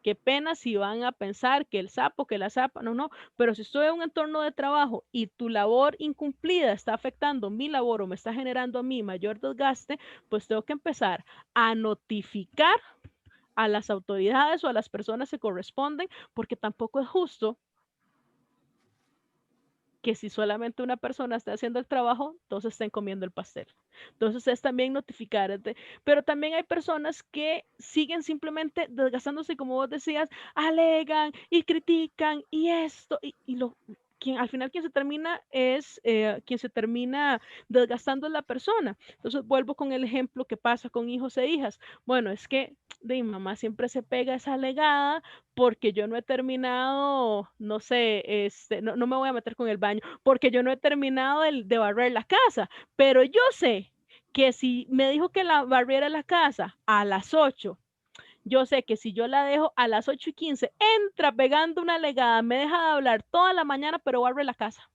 qué pena si van a pensar que el sapo, que la zapa, no, pero si estoy en un entorno de trabajo y tu labor incumplida está afectando mi labor o me está generando a mí mayor desgaste, pues tengo que empezar a notificar a las autoridades o a las personas que corresponden, porque tampoco es justo que si solamente una persona está haciendo el trabajo, todos estén comiendo el pastel. Entonces es también notificar, pero también hay personas que siguen simplemente desgastándose, como vos decías, alegan y critican y esto, al final quien se termina es, quien se termina desgastando es la persona. Entonces vuelvo con el ejemplo que pasa con hijos e hijas. Bueno, es que de mamá siempre se pega esa alegada porque yo no he terminado, no sé, no me voy a meter con el baño, porque yo no he terminado de barrer la casa, pero yo sé que si me dijo que la barriera la casa a las 8, yo sé que si yo la dejo a las 8:15, entra pegando una alegada, me deja de hablar toda la mañana, pero barre la casa.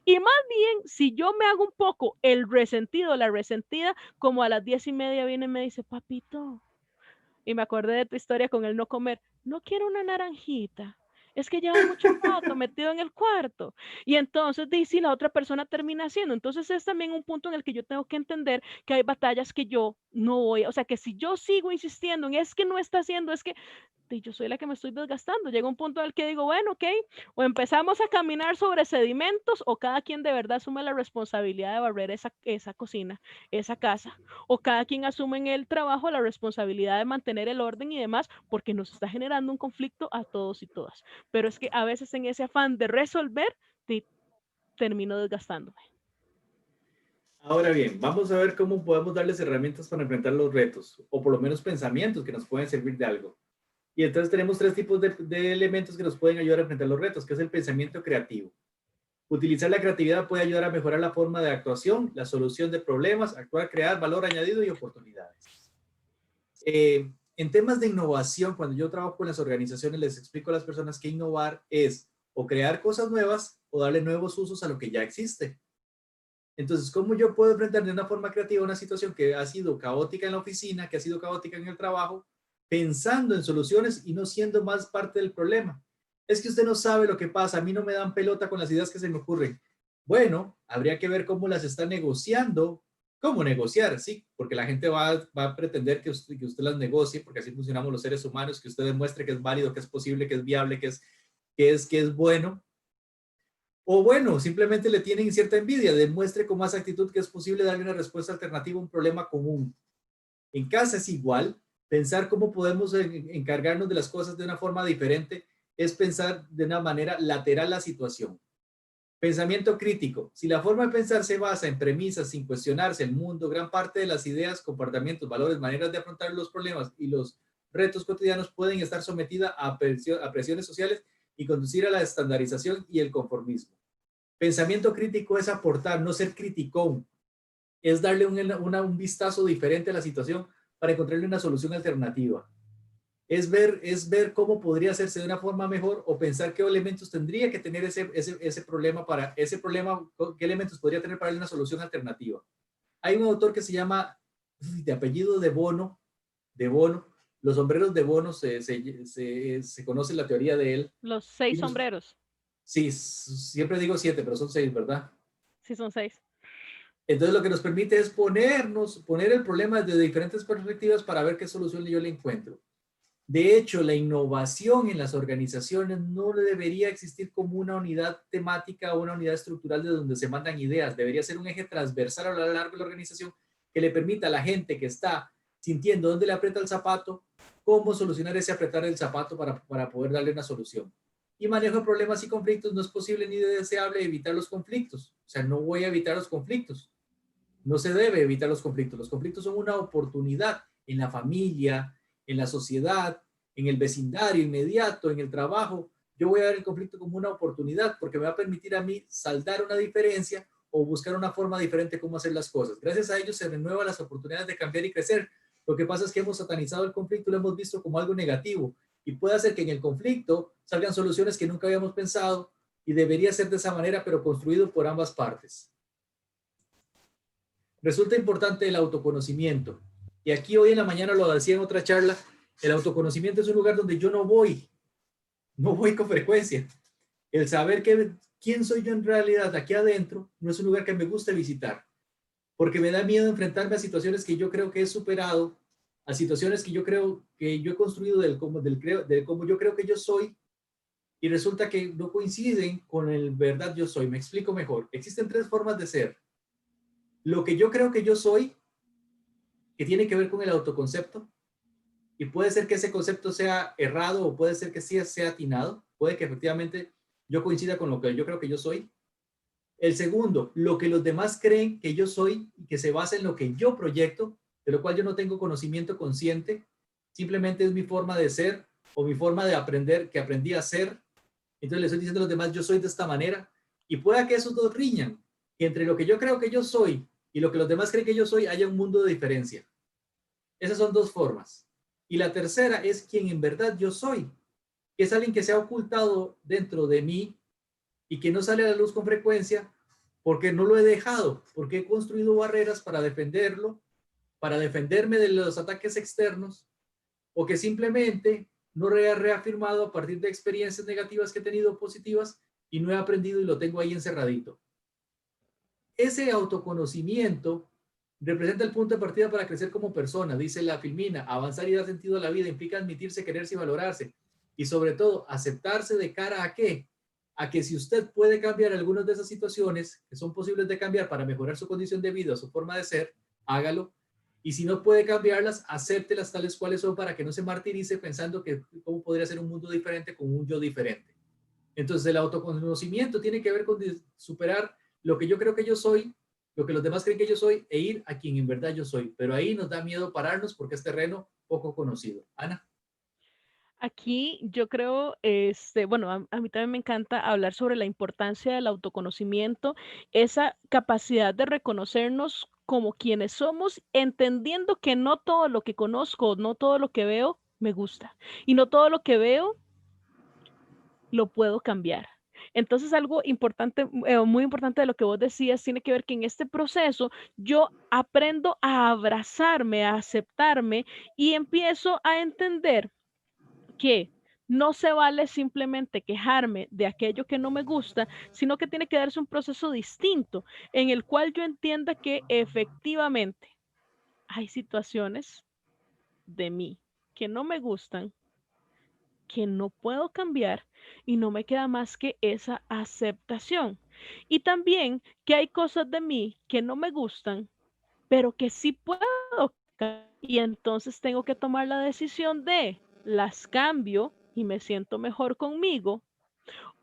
Y más bien, si yo me hago un poco el resentido, la resentida, como a las 10:30 viene y me dice, papito, y me acordé de tu historia con el no comer, no quiero una naranjita, es que lleva mucho rato metido en el cuarto. Y entonces, si la otra persona termina haciendo, entonces es también un punto en el que yo tengo que entender que hay batallas que yo no voy, o sea, que si yo sigo insistiendo en es que no está haciendo, es que yo soy la que me estoy desgastando. Llega un punto en el que digo, bueno, ok, o empezamos a caminar sobre sedimentos o cada quien de verdad asume la responsabilidad de barrer esa cocina, esa casa, o cada quien asume en el trabajo la responsabilidad de mantener el orden y demás, porque nos está generando un conflicto a todos y todas. Pero es que a veces en ese afán de resolver, termino desgastándome. Ahora bien, vamos a ver cómo podemos darles herramientas para enfrentar los retos, o por lo menos pensamientos que nos pueden servir de algo. Y entonces tenemos tres tipos de elementos que nos pueden ayudar a enfrentar los retos, que es el pensamiento creativo. Utilizar la creatividad puede ayudar a mejorar la forma de actuación, la solución de problemas, actuar, crear valor añadido y oportunidades. En temas de innovación, cuando yo trabajo con las organizaciones, les explico a las personas que innovar es o crear cosas nuevas o darle nuevos usos a lo que ya existe. Entonces, ¿cómo yo puedo enfrentar de una forma creativa una situación que ha sido caótica en la oficina, que ha sido caótica en el trabajo, pensando en soluciones y no siendo más parte del problema? Es que usted no sabe lo que pasa, a mí no me dan pelota con las ideas que se me ocurren. Bueno, habría que ver cómo las está negociando. ¿Cómo negociar? Sí, porque la gente va a pretender que usted las negocie, porque así funcionamos los seres humanos, que usted demuestre que es válido, que es posible, que es viable, que es bueno. O bueno, simplemente le tienen cierta envidia, demuestre con más actitud que es posible darle una respuesta alternativa a un problema común. En casa es igual, pensar cómo podemos encargarnos de las cosas de una forma diferente es pensar de una manera lateral la situación. Pensamiento crítico. Si la forma de pensar se basa en premisas sin cuestionarse el mundo, gran parte de las ideas, comportamientos, valores, maneras de afrontar los problemas y los retos cotidianos pueden estar sometidas a presiones sociales y conducir a la estandarización y el conformismo. Pensamiento crítico es aportar, no ser criticón. Es darle un vistazo diferente a la situación para encontrarle una solución alternativa. Es ver cómo podría hacerse de una forma mejor o pensar qué elementos tendría que tener ese problema qué elementos podría tener para darle una solución alternativa. Hay un autor que se llama, de apellido de Bono, los sombreros de Bono, se conoce la teoría de él. Los 6 sombreros. Sí, siempre digo 7, pero son 6, ¿verdad? Sí, son 6. Entonces lo que nos permite es poner el problema desde diferentes perspectivas para ver qué solución yo le encuentro. De hecho, la innovación en las organizaciones no debería existir como una unidad temática o una unidad estructural de donde se mandan ideas. Debería ser un eje transversal a lo largo de la organización que le permita a la gente que está sintiendo dónde le aprieta el zapato, cómo solucionar ese apretar el zapato para poder darle una solución. Y manejo de problemas y conflictos no es posible ni deseable evitar los conflictos. O sea, no voy a evitar los conflictos. No se debe evitar los conflictos. Los conflictos son una oportunidad en la familia, en la sociedad, en el vecindario inmediato, en el trabajo. Yo voy a ver el conflicto como una oportunidad porque me va a permitir a mí saldar una diferencia o buscar una forma diferente de cómo hacer las cosas. Gracias a ello se renuevan las oportunidades de cambiar y crecer. Lo que pasa es que hemos satanizado el conflicto y lo hemos visto como algo negativo y puede hacer que en el conflicto salgan soluciones que nunca habíamos pensado y debería ser de esa manera, pero construido por ambas partes. Resulta importante el autoconocimiento. Y aquí hoy en la mañana lo decía en otra charla, El autoconocimiento es un lugar donde yo no voy con frecuencia. El saber quién soy yo en realidad aquí adentro no es un lugar que me guste visitar, porque me da miedo enfrentarme a situaciones que yo creo que he superado, a situaciones que yo creo que yo he construido del cómo yo creo que yo soy, y resulta que no coinciden con el verdad yo soy. Me explico mejor. Existen tres formas de ser. Lo que yo creo que yo soy, que tiene que ver con el autoconcepto, y puede ser que ese concepto sea errado o puede ser que sí sea atinado, puede que efectivamente yo coincida con lo que yo creo que yo soy. El segundo, lo que los demás creen que yo soy y que se basa en lo que yo proyecto, de lo cual yo no tengo conocimiento consciente, simplemente es mi forma de ser o mi forma de aprender, que aprendí a ser. Entonces le estoy diciendo a los demás, yo soy de esta manera, y pueda que esos dos riñan, que entre lo que yo creo que yo soy y lo que los demás creen que yo soy haya un mundo de diferencia. Esas son dos formas. Y la tercera es quien en verdad yo soy, que es alguien que se ha ocultado dentro de mí y que no sale a la luz con frecuencia porque no lo he dejado, porque he construido barreras para defenderlo, para defenderme de los ataques externos, o que simplemente no he reafirmado a partir de experiencias negativas que he tenido positivas y no he aprendido y lo tengo ahí encerradito. Ese autoconocimiento representa el punto de partida para crecer como persona, dice la Filmina. Avanzar y dar sentido a la vida implica admitirse, quererse y valorarse. Y sobre todo, aceptarse de cara a qué? A que si usted puede cambiar algunas de esas situaciones que son posibles de cambiar para mejorar su condición de vida, su forma de ser, hágalo. Y si no puede cambiarlas, acéptelas tales cuales son para que no se martirice pensando que cómo podría ser un mundo diferente con un yo diferente. Entonces, el autoconocimiento tiene que ver con superar lo que yo creo que yo soy, lo que los demás creen que yo soy, e ir a quien en verdad yo soy. Pero ahí nos da miedo pararnos porque es terreno poco conocido. Ana. Aquí yo creo, bueno, a mí también me encanta hablar sobre la importancia del autoconocimiento, esa capacidad de reconocernos como quienes somos, entendiendo que no todo lo que conozco, no todo lo que veo me gusta y no todo lo que veo lo puedo cambiar. Entonces, algo importante, muy importante de lo que vos decías, tiene que ver que en este proceso yo aprendo a abrazarme, a aceptarme y empiezo a entender que no se vale simplemente quejarme de aquello que no me gusta, sino que tiene que darse un proceso distinto en el cual yo entienda que efectivamente hay situaciones de mí que no me gustan, que no puedo cambiar y no me queda más que esa aceptación. Y también que hay cosas de mí que no me gustan, pero que sí puedo cambiar. Y entonces tengo que tomar la decisión de las cambio y me siento mejor conmigo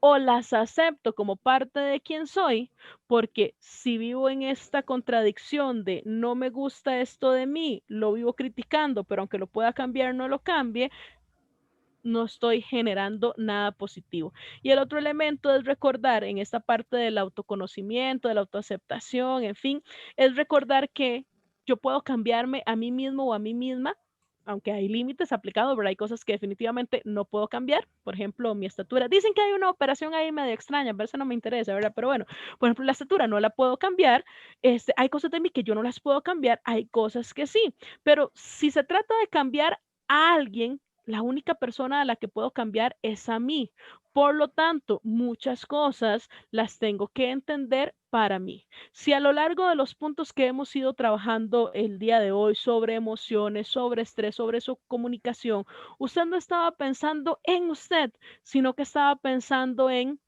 o las acepto como parte de quien soy, porque si vivo en esta contradicción de no me gusta esto de mí, lo vivo criticando, pero aunque lo pueda cambiar, no lo cambie, no estoy generando nada positivo. Y el otro elemento es recordar en esta parte del autoconocimiento, de la autoaceptación, en fin, es recordar que yo puedo cambiarme a mí mismo o a mí misma, aunque hay límites aplicados, ¿verdad? Hay cosas que definitivamente no puedo cambiar, por ejemplo, mi estatura. Dicen que hay una operación ahí medio extraña, pero eso no me interesa, ¿verdad? Pero bueno, por ejemplo, la estatura no la puedo cambiar, hay cosas de mí que yo no las puedo cambiar, hay cosas que sí, pero si se trata de cambiar a alguien, la única persona a la que puedo cambiar es a mí. Por lo tanto, muchas cosas las tengo que entender para mí. Si a lo largo de los puntos que hemos ido trabajando el día de hoy sobre emociones, sobre estrés, sobre su comunicación, usted no estaba pensando en usted, sino que estaba pensando en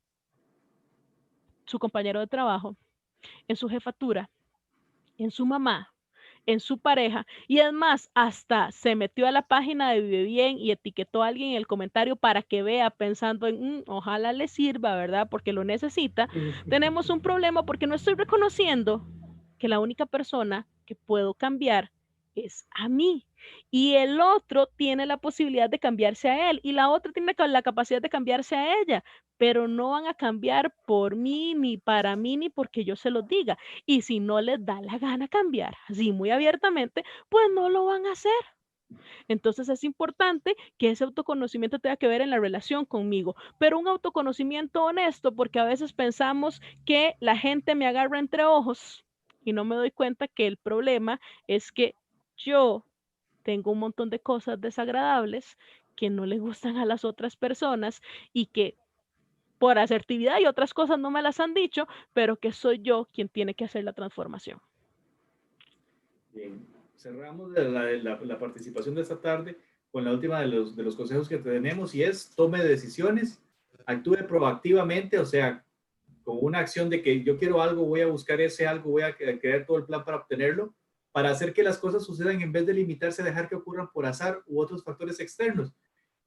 su compañero de trabajo, en su jefatura, en su mamá, en su pareja y además hasta se metió a la página de Vive Bien y etiquetó a alguien en el comentario para que vea pensando en ojalá le sirva, ¿verdad? Porque lo necesita. Tenemos un problema porque no estoy reconociendo que la única persona que puedo cambiar es a mí y el otro tiene la posibilidad de cambiarse a él y la otra tiene la capacidad de cambiarse a ella, pero no van a cambiar por mí, ni para mí, ni porque yo se los diga. Y si no les da la gana cambiar, así muy abiertamente, pues no lo van a hacer. Entonces es importante que ese autoconocimiento tenga que ver en la relación conmigo, pero un autoconocimiento honesto, porque a veces pensamos que la gente me agarra entre ojos y no me doy cuenta que el problema es que yo tengo un montón de cosas desagradables que no le gustan a las otras personas y que por asertividad y otras cosas no me las han dicho, pero que soy yo quien tiene que hacer la transformación. Bien, cerramos la participación de esta tarde con la última de los consejos que tenemos, y es: tome decisiones, actúe proactivamente, o sea, con una acción de que yo quiero algo, voy a buscar ese algo, voy a crear todo el plan para obtenerlo, para hacer que las cosas sucedan en vez de limitarse a dejar que ocurran por azar u otros factores externos.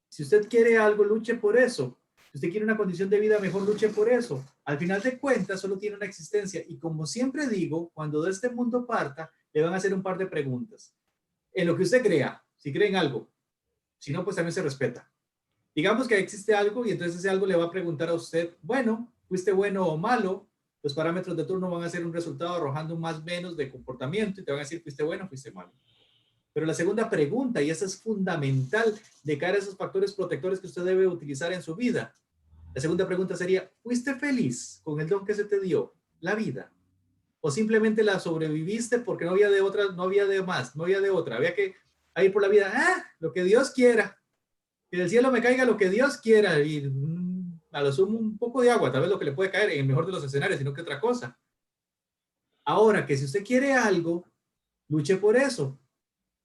Si usted quiere algo, luche por eso. Si usted quiere una condición de vida mejor, luche por eso. Al final de cuentas, solo tiene una existencia. Y como siempre digo, cuando de este mundo parta, le van a hacer un par de preguntas. En lo que usted crea, si cree en algo. Si no, pues también se respeta. Digamos que existe algo y entonces ese algo le va a preguntar a usted: bueno, ¿fuiste bueno o malo? Los parámetros de turno van a ser un resultado arrojando un más o menos de comportamiento y te van a decir: ¿fuiste bueno o fuiste malo? Pero la segunda pregunta, y esa es fundamental de cara a esos factores protectores que usted debe utilizar en su vida. La segunda pregunta sería: ¿fuiste feliz con el don que se te dio, la vida? ¿O simplemente la sobreviviste porque no había de otra, no había de más, no había de otra? Había que ir por la vida, lo que Dios quiera. Que del cielo me caiga lo que Dios quiera, y a lo sumo un poco de agua, tal vez lo que le puede caer en el mejor de los escenarios, sino que otra cosa. Ahora, que si usted quiere algo, luche por eso.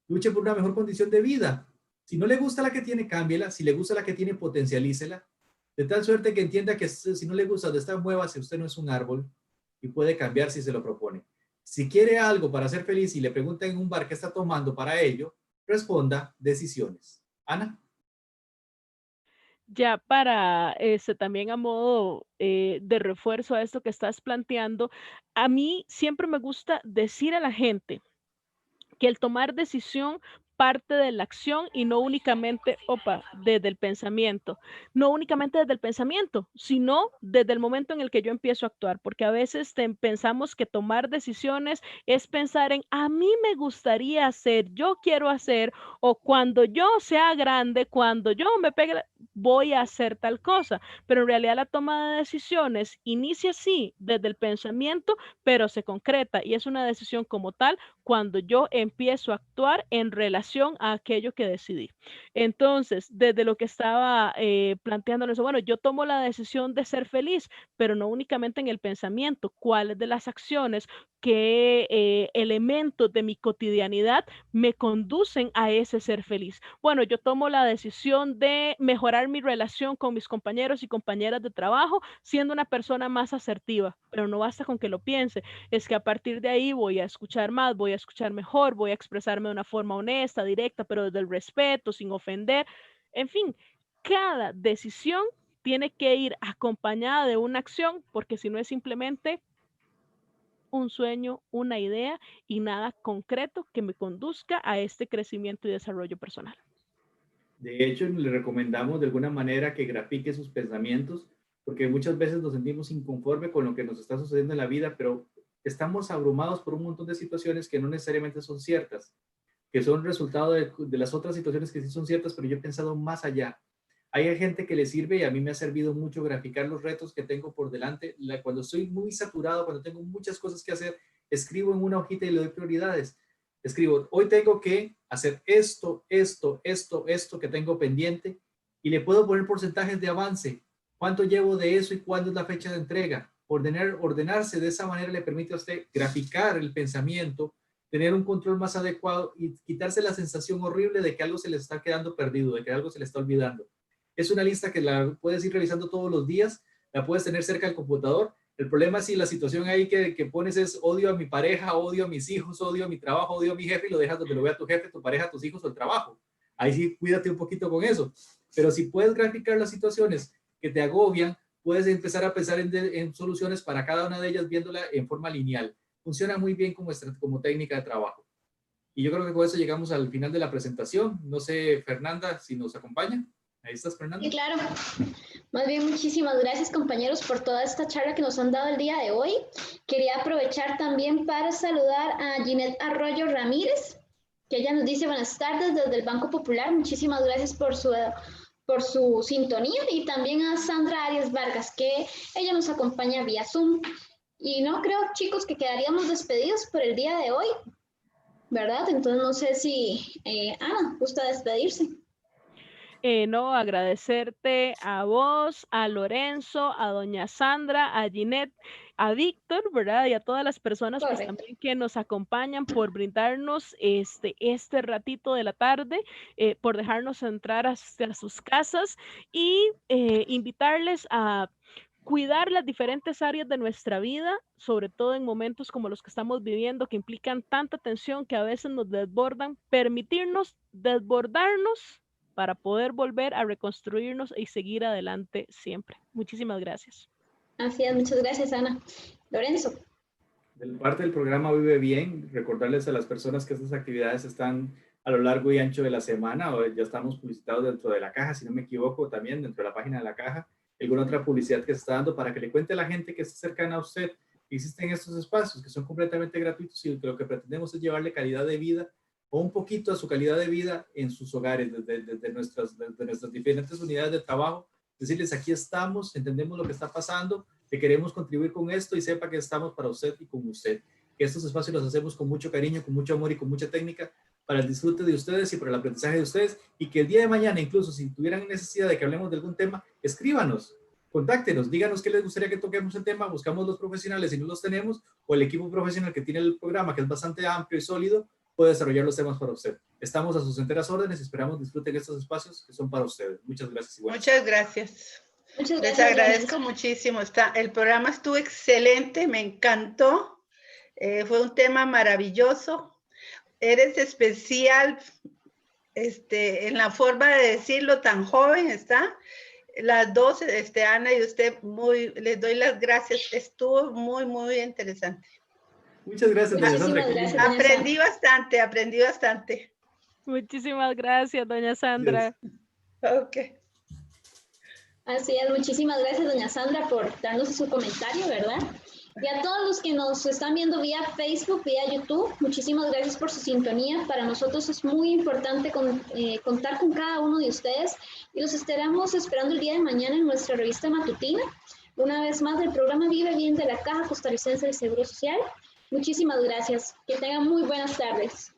Luche por una mejor condición de vida. Si no le gusta la que tiene, cámbiela. Si le gusta la que tiene, potencialícela. De tal suerte que entienda que si no le gusta donde está, muévase. Usted no es un árbol y puede cambiar si se lo propone. Si quiere algo para ser feliz y le pregunta en un bar qué está tomando para ello, responda: decisiones. Ana. Ya para también a modo de refuerzo a esto que estás planteando, a mí siempre me gusta decir a la gente que el tomar decisión parte de la acción y no únicamente, desde el pensamiento. No únicamente desde el pensamiento, sino desde el momento en el que yo empiezo a actuar, porque a veces pensamos que tomar decisiones es pensar en: a mí me gustaría hacer, yo quiero hacer, o cuando yo sea grande, cuando yo me pegue, voy a hacer tal cosa. Pero en realidad la toma de decisiones inicia sí desde el pensamiento, pero se concreta y es una decisión como tal cuando yo empiezo a actuar en relación a aquello que decidí. Entonces, desde lo que estaba planteando eso, bueno, yo tomo la decisión de ser feliz, pero no únicamente en el pensamiento. ¿Cuáles de las acciones, qué elementos de mi cotidianidad me conducen a ese ser feliz? Bueno, yo tomo la decisión de mejorar mi relación con mis compañeros y compañeras de trabajo siendo una persona más asertiva, pero no basta con que lo piense, es que a partir de ahí voy a escuchar más, voy a escuchar mejor, voy a expresarme de una forma honesta, directa, pero desde el respeto, sin ofender. En fin, cada decisión tiene que ir acompañada de una acción, porque si no es simplemente un sueño, una idea y nada concreto que me conduzca a este crecimiento y desarrollo personal. De hecho, le recomendamos de alguna manera que grafique sus pensamientos, porque muchas veces nos sentimos inconformes con lo que nos está sucediendo en la vida, pero estamos abrumados por un montón de situaciones que no necesariamente son ciertas, que son resultado de las otras situaciones que sí son ciertas, pero yo he pensado más allá. Hay gente que le sirve, y a mí me ha servido mucho graficar los retos que tengo por delante. Cuando estoy muy saturado, cuando tengo muchas cosas que hacer, escribo en una hojita y le doy prioridades. Escribo: hoy tengo que hacer esto, esto, esto, esto que tengo pendiente, y le puedo poner porcentajes de avance. ¿Cuánto llevo de eso y cuándo es la fecha de entrega? Ordenarse de esa manera le permite a usted graficar el pensamiento, tener un control más adecuado y quitarse la sensación horrible de que algo se le está quedando perdido, de que algo se le está olvidando. Es una lista que la puedes ir revisando todos los días, la puedes tener cerca del computador. El problema es si la situación ahí que pones es: odio a mi pareja, odio a mis hijos, odio a mi trabajo, odio a mi jefe, y lo dejas donde lo vea tu jefe, tu pareja, tus hijos o el trabajo. Ahí sí, cuídate un poquito con eso. Pero si puedes graficar las situaciones que te agobian, puedes empezar a pensar en soluciones para cada una de ellas, viéndola en forma lineal. Funciona muy bien como técnica de trabajo. Y yo creo que con eso llegamos al final de la presentación. No sé, Fernanda, si nos acompaña. Ahí estás, Fernanda. Sí, claro. Más bien, muchísimas gracias, compañeros, por toda esta charla que nos han dado el día de hoy. Quería aprovechar también para saludar a Ginette Arroyo Ramírez, que ella nos dice: buenas tardes desde el Banco Popular. Muchísimas gracias por su sintonía. Y también a Sandra Arias Vargas, que ella nos acompaña vía Zoom. Y no creo, chicos, que quedaríamos despedidos por el día de hoy. ¿verdad? Entonces no sé si Ana gusta despedirse. No, agradecerte a vos, a Lorenzo, a doña Sandra, a Ginette, a Víctor, ¿verdad? Y a todas las personas pues Correcto. también que nos acompañan por brindarnos este ratito de la tarde, por dejarnos entrar hasta sus casas y invitarles a cuidar las diferentes áreas de nuestra vida, sobre todo en momentos como los que estamos viviendo, que implican tanta tensión que a veces nos desbordan, permitirnos desbordarnos para poder volver a reconstruirnos y seguir adelante siempre. Muchísimas gracias. Así es, muchas gracias, Ana. Lorenzo. De parte del programa Vive Bien, recordarles a las personas que estas actividades están a lo largo y ancho de la semana, o ya estamos publicitados dentro de la caja, si no me equivoco, también dentro de la página de la caja, alguna otra publicidad que se está dando para que le cuente a la gente que está cercana a usted que existen estos espacios que son completamente gratuitos y que lo que pretendemos es llevarle calidad de vida o un poquito a su calidad de vida en sus hogares, desde nuestras diferentes unidades de trabajo, decirles aquí estamos, entendemos lo que está pasando, que queremos contribuir con esto y sepa que estamos para usted y con usted. Que estos espacios los hacemos con mucho cariño, con mucho amor y con mucha técnica para el disfrute de ustedes y para el aprendizaje de ustedes y que el día de mañana, incluso si tuvieran necesidad de que hablemos de algún tema, escríbanos, contáctenos, díganos qué les gustaría que toquemos el tema, buscamos los profesionales si no los tenemos o el equipo profesional que tiene el programa que es bastante amplio y sólido puede desarrollar los temas para usted. Estamos a sus enteras órdenes y esperamos disfruten estos espacios que son para ustedes. Muchas gracias. Muchas gracias. Muchas gracias. Les agradezco muchísimo. El programa estuvo excelente, me encantó. Fue un tema maravilloso. Eres especial en la forma de decirlo, tan joven está. Las dos, Ana y usted, les doy las gracias. Estuvo muy, muy interesante. Muchas gracias, doña Sandra. Gracias, aprendí bastante. Muchísimas gracias, doña Sandra. Yes. Ok. Así es, muchísimas gracias, doña Sandra, por darnos su comentario, ¿verdad? Y a todos los que nos están viendo vía Facebook, vía YouTube, muchísimas gracias por su sintonía. Para nosotros es muy importante contar con cada uno de ustedes y los estaremos esperando el día de mañana en nuestra revista matutina, una vez más del programa Vive Bien de la Caja Costarricense del Seguro Social. Muchísimas gracias. Que tengan muy buenas tardes.